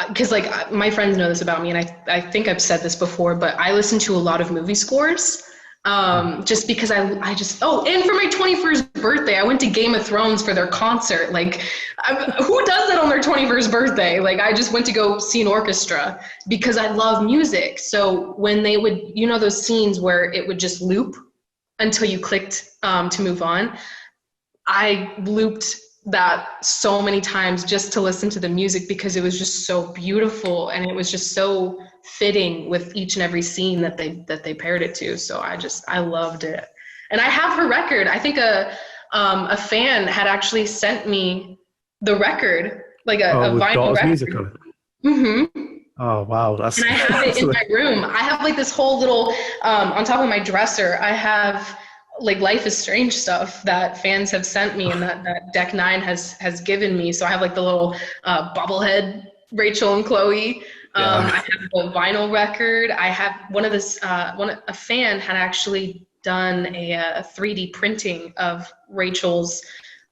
because like my friends know this about me, and I think I've said this before, but I listen to a lot of movie scores. Just because and for my 21st birthday, I went to Game of Thrones for their concert. Like, who does that on their 21st birthday? Like, I just went to go see an orchestra because I love music. So when they would, those scenes where it would just loop until you clicked to move on, I looped that so many times just to listen to the music because it was just so beautiful and it was just so fitting with each and every scene that they paired it to. So I loved it. And I have her record. I think a fan had actually sent me the record, like a vinyl record. Music on it. Mm-hmm. Oh wow, and I have it in my room. I have like this whole little on top of my dresser. I have like Life is Strange stuff that fans have sent me and that Deck 9 has given me. So I have like the little bobblehead Rachel and Chloe. I have the vinyl record. I have a fan had actually done a 3D printing of Rachel's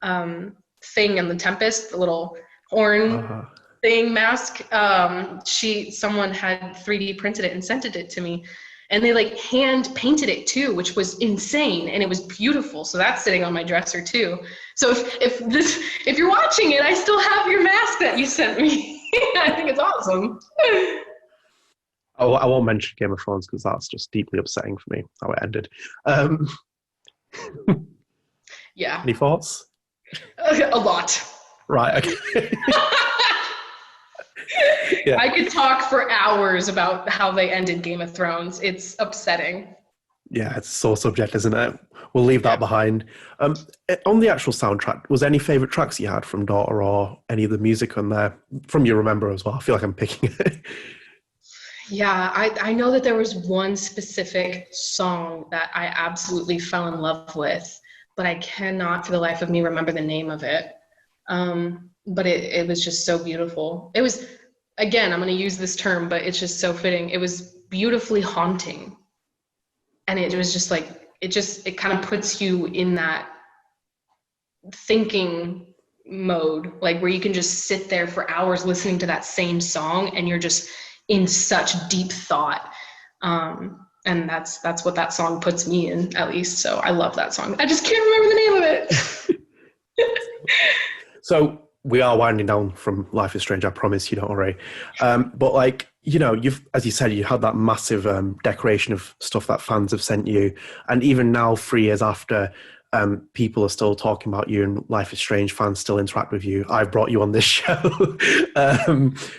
thing in the Tempest, the little horn thing mask. Someone had 3D printed it and sent it to me. And they like hand painted it too, which was insane, and it was beautiful. So that's sitting on my dresser too. So if you're watching it, I still have your mask that you sent me. I think it's awesome. I won't mention Game of Thrones because that's just deeply upsetting for me how it ended. Um, Yeah, any thoughts? a lot. Right. Okay. Yeah. I could talk for hours about how they ended Game of Thrones. It's upsetting. Yeah, it's so subject, isn't it? We'll leave that behind. On the actual soundtrack, was there any favourite tracks you had from Daughter or any of the music on there from you remember as well? I feel like I'm picking it. Yeah, I know that there was one specific song that I absolutely fell in love with, but I cannot for the life of me remember the name of it. But it was just so beautiful. It was, again, I'm going to use this term, but it's just so fitting. It was beautifully haunting. And it was just like, it kind of puts you in that thinking mode, like where you can just sit there for hours listening to that same song and you're just in such deep thought. And that's what that song puts me in, at least. So I love that song. I just can't remember the name of it. So we are winding down from Life is Strange, I promise you, don't worry. But like, you know, as you said, you had that massive decoration of stuff that fans have sent you. And even now, 3 years after, people are still talking about you and Life is Strange, fans still interact with you. I've brought you on this show.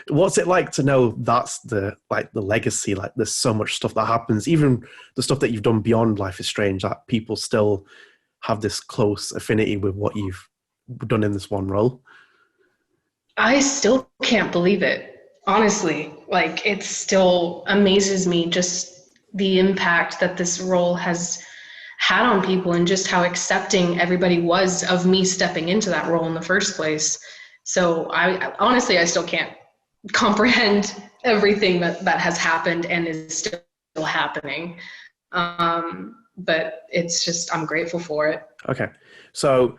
What's it like to know that's the legacy? Like there's so much stuff that happens, even the stuff that you've done beyond Life is Strange, that people still have this close affinity with what you've done in this one role. I still can't believe it. Honestly, like it still amazes me just the impact that this role has had on people and just how accepting everybody was of me stepping into that role in the first place. So I honestly, I still can't comprehend everything that has happened and is still happening. But it's just, I'm grateful for it. Okay. So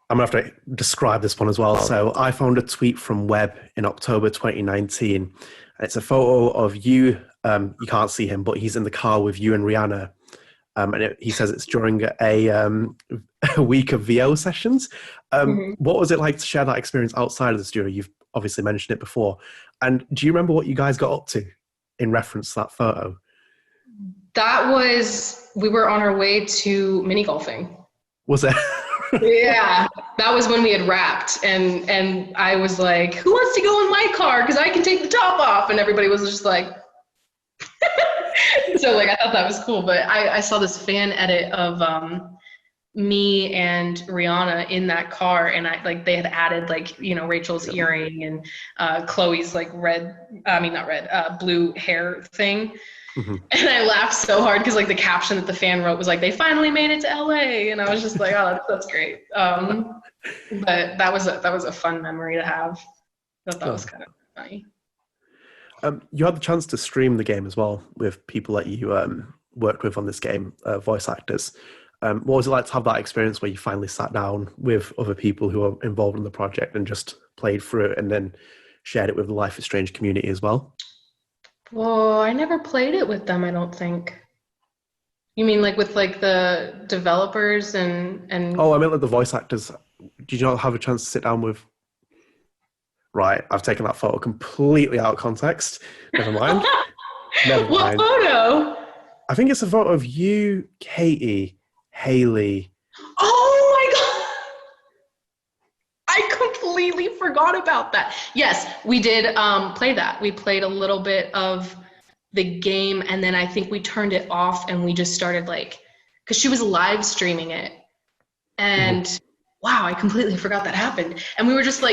I'm going to have to describe this one as well. So I found a tweet from Webb in October 2019. It's a photo of you. You can't see him, but he's in the car with you and Rhianna. And he says it's during a week of VO sessions. What was it like to share that experience outside of the studio? You've obviously mentioned it before. And do you remember what you guys got up to in reference to that photo? We were on our way to mini golfing. Was it? Yeah, that was when we had wrapped, and I was like, who wants to go in my car? Because I can take the top off. And everybody was just like, so like, I thought that was cool. But I saw this fan edit of me and Rihanna in that car, and they had added Rachel's earring and Chloe's blue hair thing. Mm-hmm. And I laughed so hard because the caption that the fan wrote was they finally made it to LA, and I was just like, oh, that's great. But that was a fun memory to have. I thought that was kind of funny. You had the chance to stream the game as well with people that you worked with on this game, voice actors. What was it like to have that experience where you finally sat down with other people who are involved in the project and just played through it and then shared it with the Life is Strange community as well? Well, I never played it with them, I don't think. You mean with the developers and... Oh, I meant the voice actors. Did you not have a chance to sit down with... Right, I've taken that photo completely out of context. Never mind. What photo? I think it's a photo of you, Katie, Haley. Oh my God! I completely forgot about that. Yes, we did play that. We played a little bit of the game, and then I think we turned it off and we just started because she was live streaming it. And wow, I completely forgot that happened. And we were just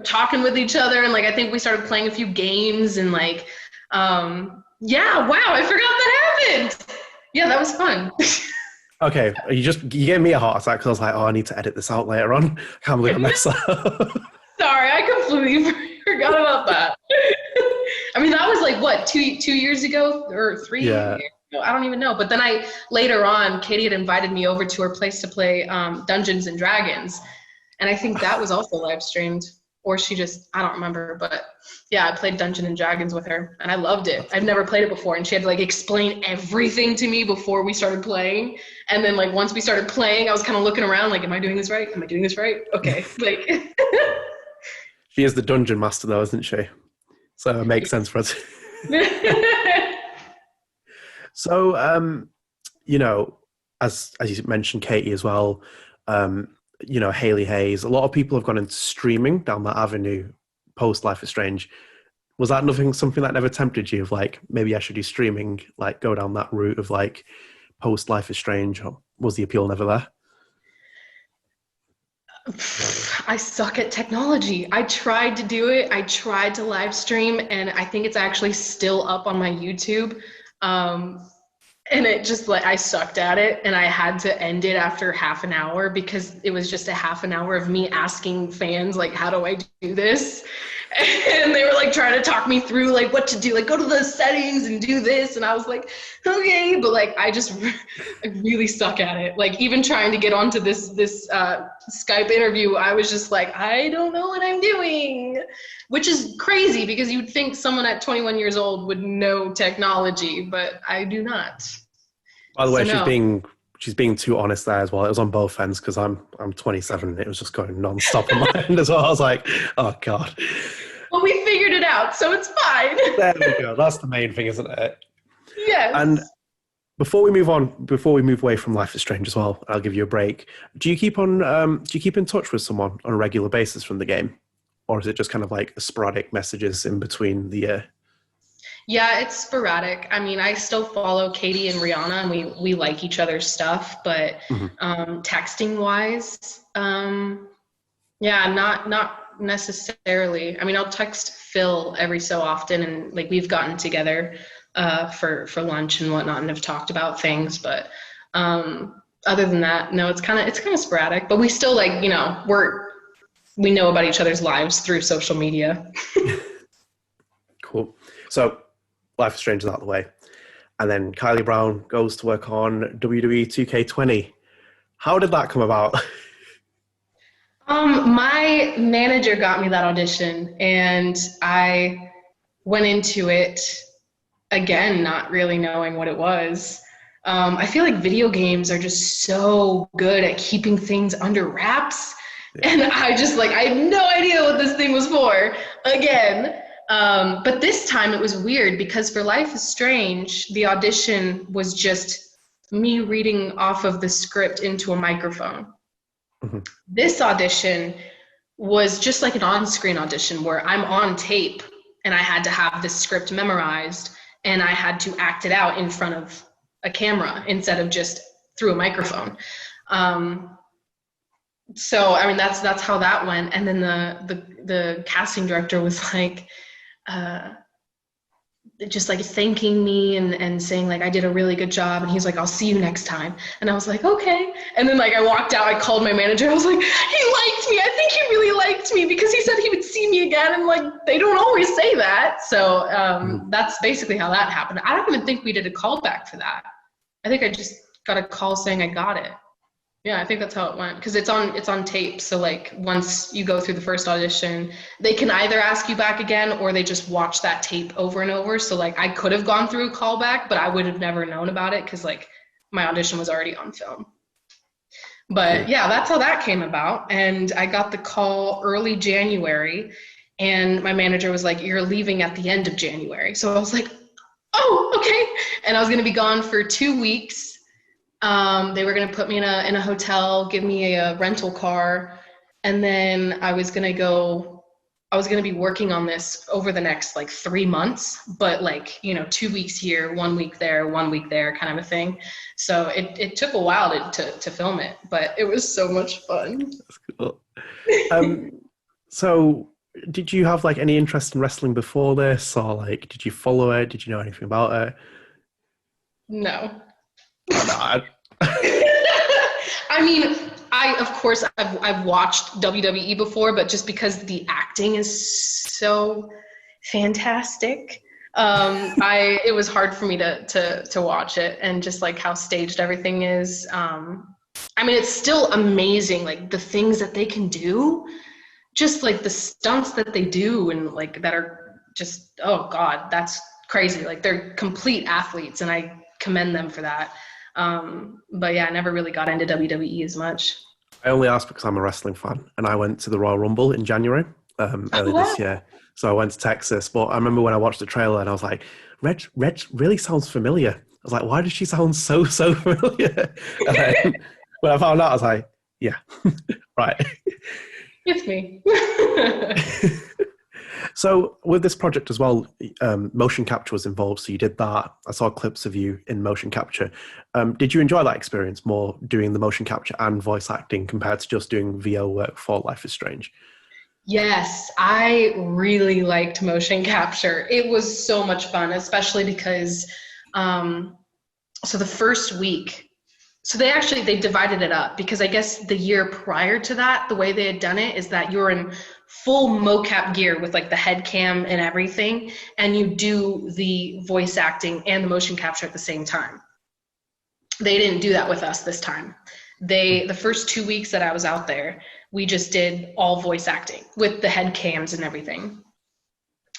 talking with each other, and I think we started playing a few games and yeah, wow, I forgot that happened. Yeah, that was fun. Okay, you gave me a heart attack because I was like, oh, I need to edit this out later on. I can't believe I messed up. Sorry, I completely forgot about that. I mean, that was what, 2 years ago or 3 years ago? I don't even know. But then later on, Katie had invited me over to her place to play Dungeons and Dragons. And I think that was also live streamed. Or she just, I don't remember. But yeah, I played Dungeons and Dragons with her. And I loved it. I've never played it before. And she had to explain everything to me before we started playing. And then once we started playing, I was kind of looking around am I doing this right? Am I doing this right? Okay. She is the dungeon master though, isn't she? So it makes sense for us. So, you know, as you mentioned, Katie as well, you know, Hayley Hayes, a lot of people have gone into streaming down that avenue post Life is Strange. Was that something that never tempted you of like, maybe I should do streaming, like go down that route of like post Life is Strange, or was the appeal never there? I suck at technology. I tried to do it. I tried to live stream, and I think it's actually still up on my YouTube. And it just like, I sucked at it, and I had to end it after half an hour because it was just a half an hour of me asking fans, like, how do I do this? And they were like trying to talk me through like what to do, like go to the settings and do this. And I was like, okay, but like, I really suck at it. Like even trying to get onto this Skype interview, I was just like, I don't know what I'm doing, which is crazy because you'd think someone at 21 years old would know technology, but I do not. By the way, So no. she's being too honest there as well. It was on both ends because I'm 27 and it was just going non-stop on my end as well. I was like, oh God. Well, we figured it out, so it's fine. There we go. That's the main thing, isn't it? Yes. And before we move away from Life is Strange as well, I'll give you a break. Do you keep in touch with someone on a regular basis from the game? Or is it just kind of like sporadic messages in between the year? Yeah, it's sporadic. I mean, I still follow Katie and Rhianna, and we like each other's stuff, but texting wise, yeah, not necessarily. I mean, I'll text Phil every so often, and like we've gotten together for lunch and whatnot, and have talked about things. But other than that, no, it's kind of sporadic. But we still like, you know, we know about each other's lives through social media. Cool. So Life is Strange is out of the way. And then Kylie Brown goes to work on WWE 2K20. How did that come about? My manager got me that audition, and I went into it again, not really knowing what it was. I feel like video games are just so good at keeping things under wraps. Yeah. And I had no idea what this thing was for again. But this time it was weird because for Life is Strange, the audition was just me reading off of the script into a microphone. Mm-hmm. This audition was just like an on-screen audition where I'm on tape and I had to have the script memorized and I had to act it out in front of a camera instead of just through a microphone. So, I mean, that's how that went. And then the casting director was like, just like thanking me and saying like I did a really good job, and he's like, I'll see you next time. And I was like, okay. And then like I walked out, I called my manager, I was like, he liked me, I think he really liked me, because he said he would see me again, and like they don't always say that. So that's basically how that happened. I don't even think we did a callback for that. I think I just got a call saying I got it. Yeah, I think that's how it went, because it's on tape. So like once you go through the first audition, they can either ask you back again or they just watch that tape over and over. So like I could have gone through a callback, but I would have never known about it because like my audition was already on film. But yeah, that's how that came about. And I got the call early January, and my manager was like, you're leaving at the end of January. So I was like, oh, okay. And I was going to be gone for 2 weeks. They were going to put me in a hotel, give me a rental car, and then I was going to be working on this over the next like 3 months, but like, 2 weeks here, 1 week there, 1 week there kind of a thing. So it took a while to film it, but it was so much fun. That's cool. So did you have like any interest in wrestling before this, or like, did you follow it? Did you know anything about it? No. Oh, no. I mean, I've watched WWE before, but just because the acting is so fantastic, it was hard for me to watch it, and just like how staged everything is. I mean, it's still amazing, like the things that they can do, just like the stunts that they do, and like that are just, oh God, that's crazy. Like they're complete athletes, and I commend them for that. But yeah, I never really got into WWE as much. I only asked because I'm a wrestling fan, and I went to the Royal Rumble in January early this year. So I went to Texas, but I remember when I watched the trailer and I was like, Red really sounds familiar. was like, why does she sound so familiar? And then when I found out, I was like, yeah, right. It's me. So with this project as well, motion capture was involved. So you did that. I saw clips of you in motion capture. Did you enjoy that experience more, doing the motion capture and voice acting compared to just doing VO work for Life is Strange? Yes, I really liked motion capture. It was so much fun, especially because so the first week, so they divided it up, because I guess the year prior to that, the way they had done it is that you're in full mocap gear with like the head cam and everything, and you do the voice acting and the motion capture at the same time. They didn't do that with us this time. The first 2 weeks that I was out there, we just did all voice acting with the head cams and everything.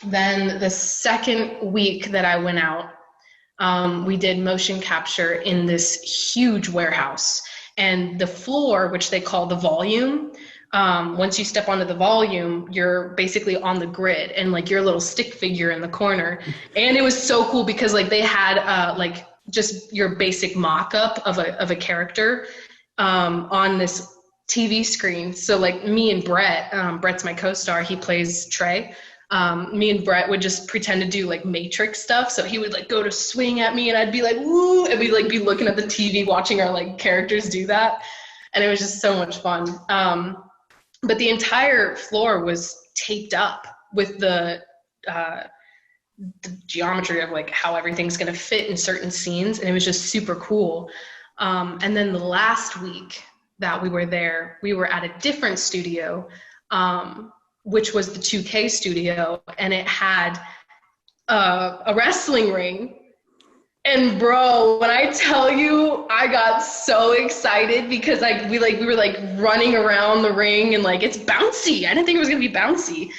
Then the second week that I went out, we did motion capture in this huge warehouse, and the floor, which they call the volume, once you step onto the volume, you're basically on the grid and like your little stick figure in the corner. And it was so cool because like they had like just your basic mock-up of a character on this TV screen. So like me and Brett, Brett's my co-star, he plays Trey. Me and Brett would just pretend to do like Matrix stuff. So he would like go to swing at me and I'd be like, woo, and we'd like be looking at the TV watching our like characters do that. And it was just so much fun. But the entire floor was taped up with the geometry of like how everything's going to fit in certain scenes. And it was just super cool. And then the last week that we were there, we were at a different studio, which was the 2K studio, and it had a wrestling ring. And bro, when I tell you, I got so excited because we were like running around the ring, and like it's bouncy. I didn't think it was gonna be bouncy.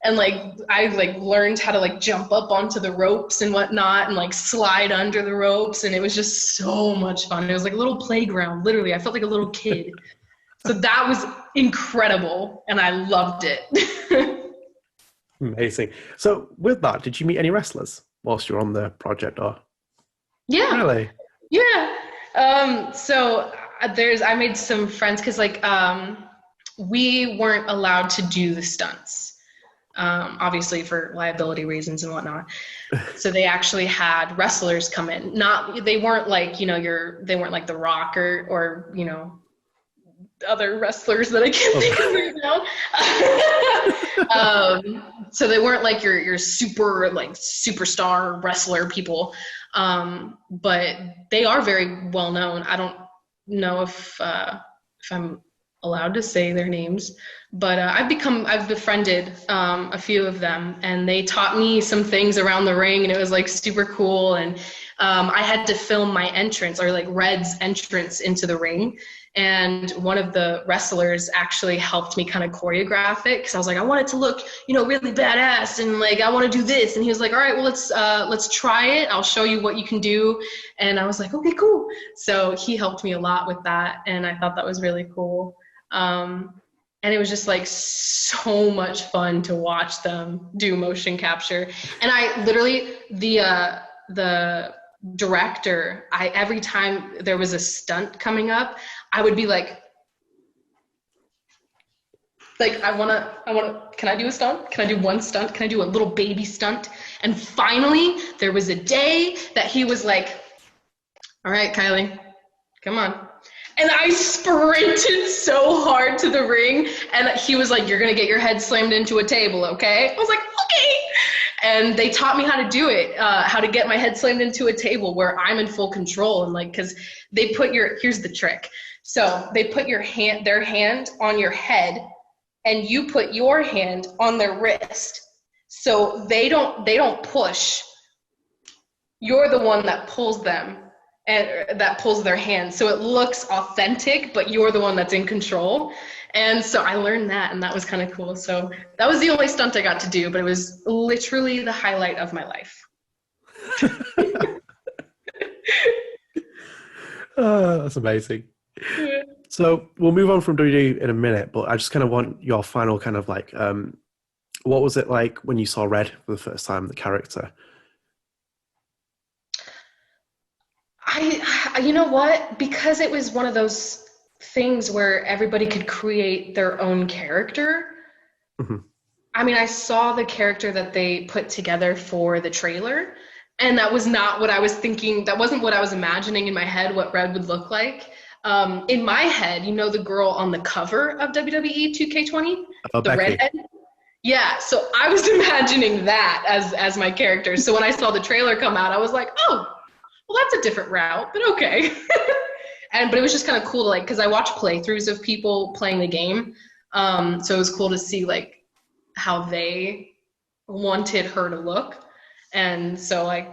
And like I like learned how to like jump up onto the ropes and whatnot, and like slide under the ropes, and it was just so much fun. It was like a little playground, literally. I felt like a little kid. So that was incredible, and I loved it. Amazing. So with that, did you meet any wrestlers whilst you were on the project? Or Yeah. really? Yeah. So I made some friends because like we weren't allowed to do the stunts, obviously for liability reasons and whatnot. So they actually had wrestlers come in. They weren't like, they weren't like The Rock or other wrestlers that I can't think of right now. So they weren't like your super like superstar wrestler people, but they are very well known. I don't know if I'm allowed to say their names, but I've befriended a few of them, and they taught me some things around the ring, and it was like super cool. And I had to film my entrance, or like Red's entrance into the ring. And one of the wrestlers actually helped me kind of choreograph it, because I was like, I want it to look, really badass, and like I want to do this. And he was like, all right, well let's try it. I'll show you what you can do. And I was like, okay, cool. So he helped me a lot with that, and I thought that was really cool. And it was just like so much fun to watch them do motion capture. And I literally the director, every time there was a stunt coming up, I would be like, I wanna, can I do a stunt? Can I do one stunt? Can I do a little baby stunt? And finally, there was a day that he was like, all right, Kylie, come on. And I sprinted so hard to the ring, and he was like, you're gonna get your head slammed into a table, okay? I was like, okay. And they taught me how to do it, how to get my head slammed into a table where I'm in full control. And like, cause they put here's the trick. So they put their hand on your head, and you put your hand on their wrist. So they don't push. You're the one that pulls them, and that pulls their hand. So it looks authentic, but you're the one that's in control. And so I learned that, and that was kind of cool. So that was the only stunt I got to do, but it was literally the highlight of my life. Oh, that's amazing. So we'll move on from WWE in a minute, but I just kind of want your final kind of like, what was it like when you saw Red for the first time, the character? You know what? Because it was one of those things where everybody could create their own character. Mhm. I mean, I saw the character that they put together for the trailer, and that was not what I was thinking. That wasn't what I was imagining in my head, what Red would look like. In my head, you know, the girl on the cover of WWE 2K20, Oh, the Becky. redhead? Yeah, so I was imagining that as my character. So when I saw the trailer come out, I was like, oh, well, that's a different route, but okay. But it was just kind of cool to like, because I watched playthroughs of people playing the game. So it was cool to see like how they wanted her to look. And so like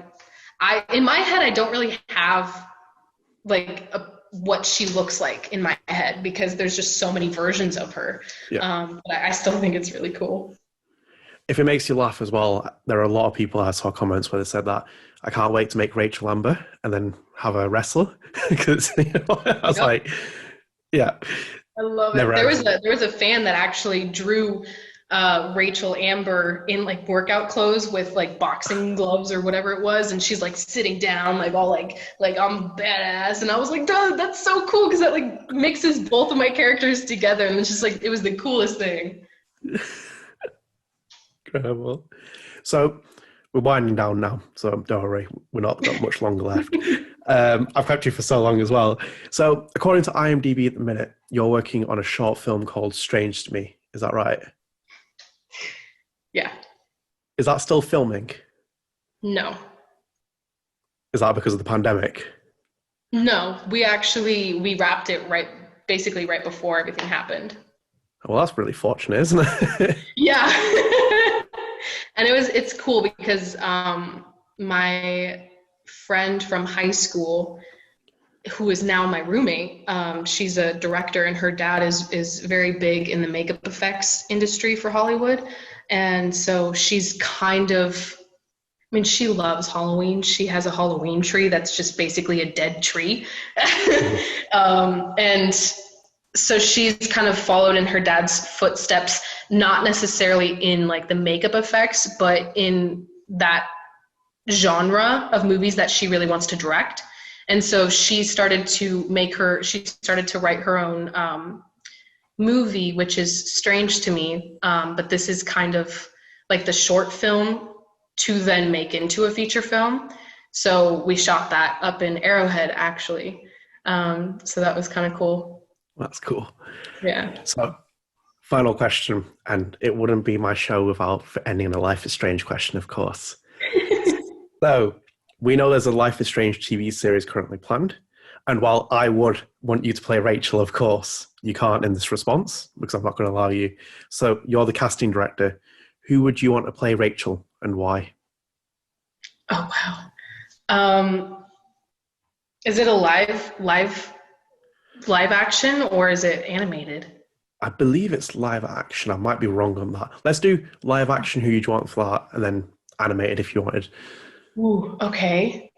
in my head, I don't really have like what she looks like in my head because there's just so many versions of her. Yeah. But I still think it's really cool. If it makes you laugh as well, there are a lot of people I saw comments where they said that I can't wait to make Rachel Amber and then have a wrestler because I was Yep. like, yeah, I love never it. ends. There was a fan that actually drew Rachel Amber in like workout clothes with like boxing gloves or whatever it was, and she's like sitting down, like all like I'm badass, and I was like, dude, that's so cool because that like mixes both of my characters together, and it's just like it was the coolest thing. Incredible. So we're winding down now, so don't worry, we're not got much longer left. I've kept you for so long as well. So according to IMDb at the minute, you're working on a short film called Strange to Me. Is that right? Yeah. Is that still filming? No. Is that because of the pandemic? No. We wrapped it basically right before everything happened. Well, that's really fortunate, isn't it? Yeah. And it's cool because my friend from high school, who is now my roommate, she's a director, and her dad is very big in the makeup effects industry for Hollywood. And so she's kind of, I mean, she loves Halloween. She has a Halloween tree that's just basically a dead tree. And so she's kind of followed in her dad's footsteps, not necessarily in like the makeup effects, but in that genre of movies that she really wants to direct. And so she started to write her own movie, which is Strange to Me. But this is kind of like the short film to then make into a feature film. So we shot that up in Arrowhead, actually. So that was kind of cool. That's cool. Yeah. So, final question, and it wouldn't be my show without ending in a Life is Strange question, of course. So, we know there's a Life is Strange TV series currently planned, and while I would want you to play Rachel, of course, you can't in this response because I'm not going to allow you. So, you're the casting director. Who would you want to play Rachel, and why? Oh, wow. Is it a live action or is it animated? I believe it's live action. I might be wrong on that. Let's do live action. Who you'd want for that, and then animated if you wanted. Ooh, okay.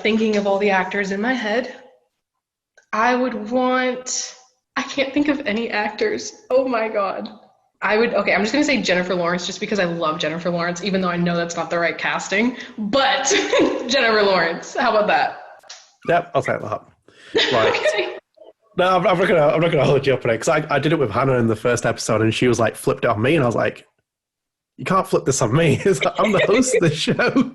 Thinking of all the actors in my head, I can't think of any actors. Oh my God. I'm just going to say Jennifer Lawrence just because I love Jennifer Lawrence, even though I know that's not the right casting, but Jennifer Lawrence, how about that? Yep, I'll take that. Right. Okay. No, I'm not gonna hold you up on it because I did it with Hannah in the first episode, and she was like flipped it on me, and I was like, "You can't flip this on me. I'm the host of the show."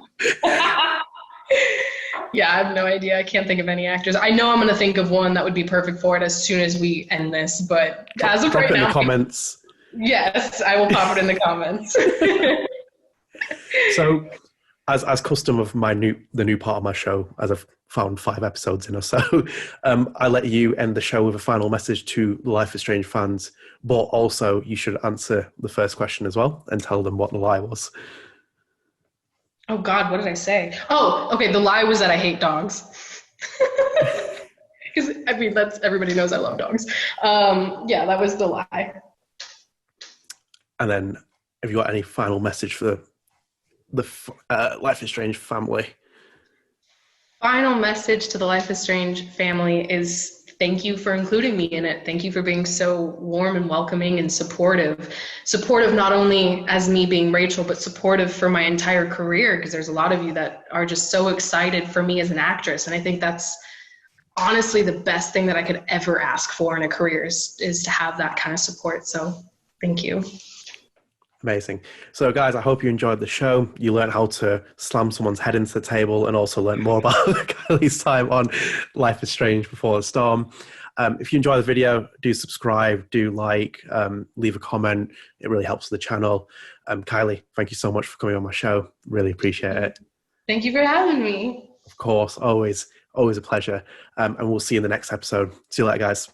Yeah, I have no idea. I can't think of any actors. I know I'm going to think of one that would be perfect for it as soon as we end this, but as of Drop right it in now, the comments. yes, I will pop it in the comments. So, as custom of the new part of my show, as I've found 5 episodes in or so, I let you end the show with a final message to the Life is Strange fans, but also you should answer the first question as well and tell them what the lie was. Oh God, what did I say? Oh, okay. The lie was that I hate dogs. Because I mean, everybody knows I love dogs. Yeah, that was the lie. And then, have you got any final message for the Life is Strange family? Final message to the Life is Strange family is thank you for including me in it. Thank you for being so warm and welcoming and supportive. Supportive not only as me being Rachel, but supportive for my entire career, because there's a lot of you that are just so excited for me as an actress. And I think that's honestly the best thing that I could ever ask for in a career is to have that kind of support. So thank you. Amazing. So guys, I hope you enjoyed the show. You learned how to slam someone's head into the table and also learned more about Kylie's time on Life is Strange Before the Storm. If you enjoy the video, do subscribe, do like, leave a comment. It really helps the channel. Kylie, thank you so much for coming on my show. Really appreciate it. Thank you for having me. Of course, always a pleasure. And we'll see you in the next episode. See you later, guys.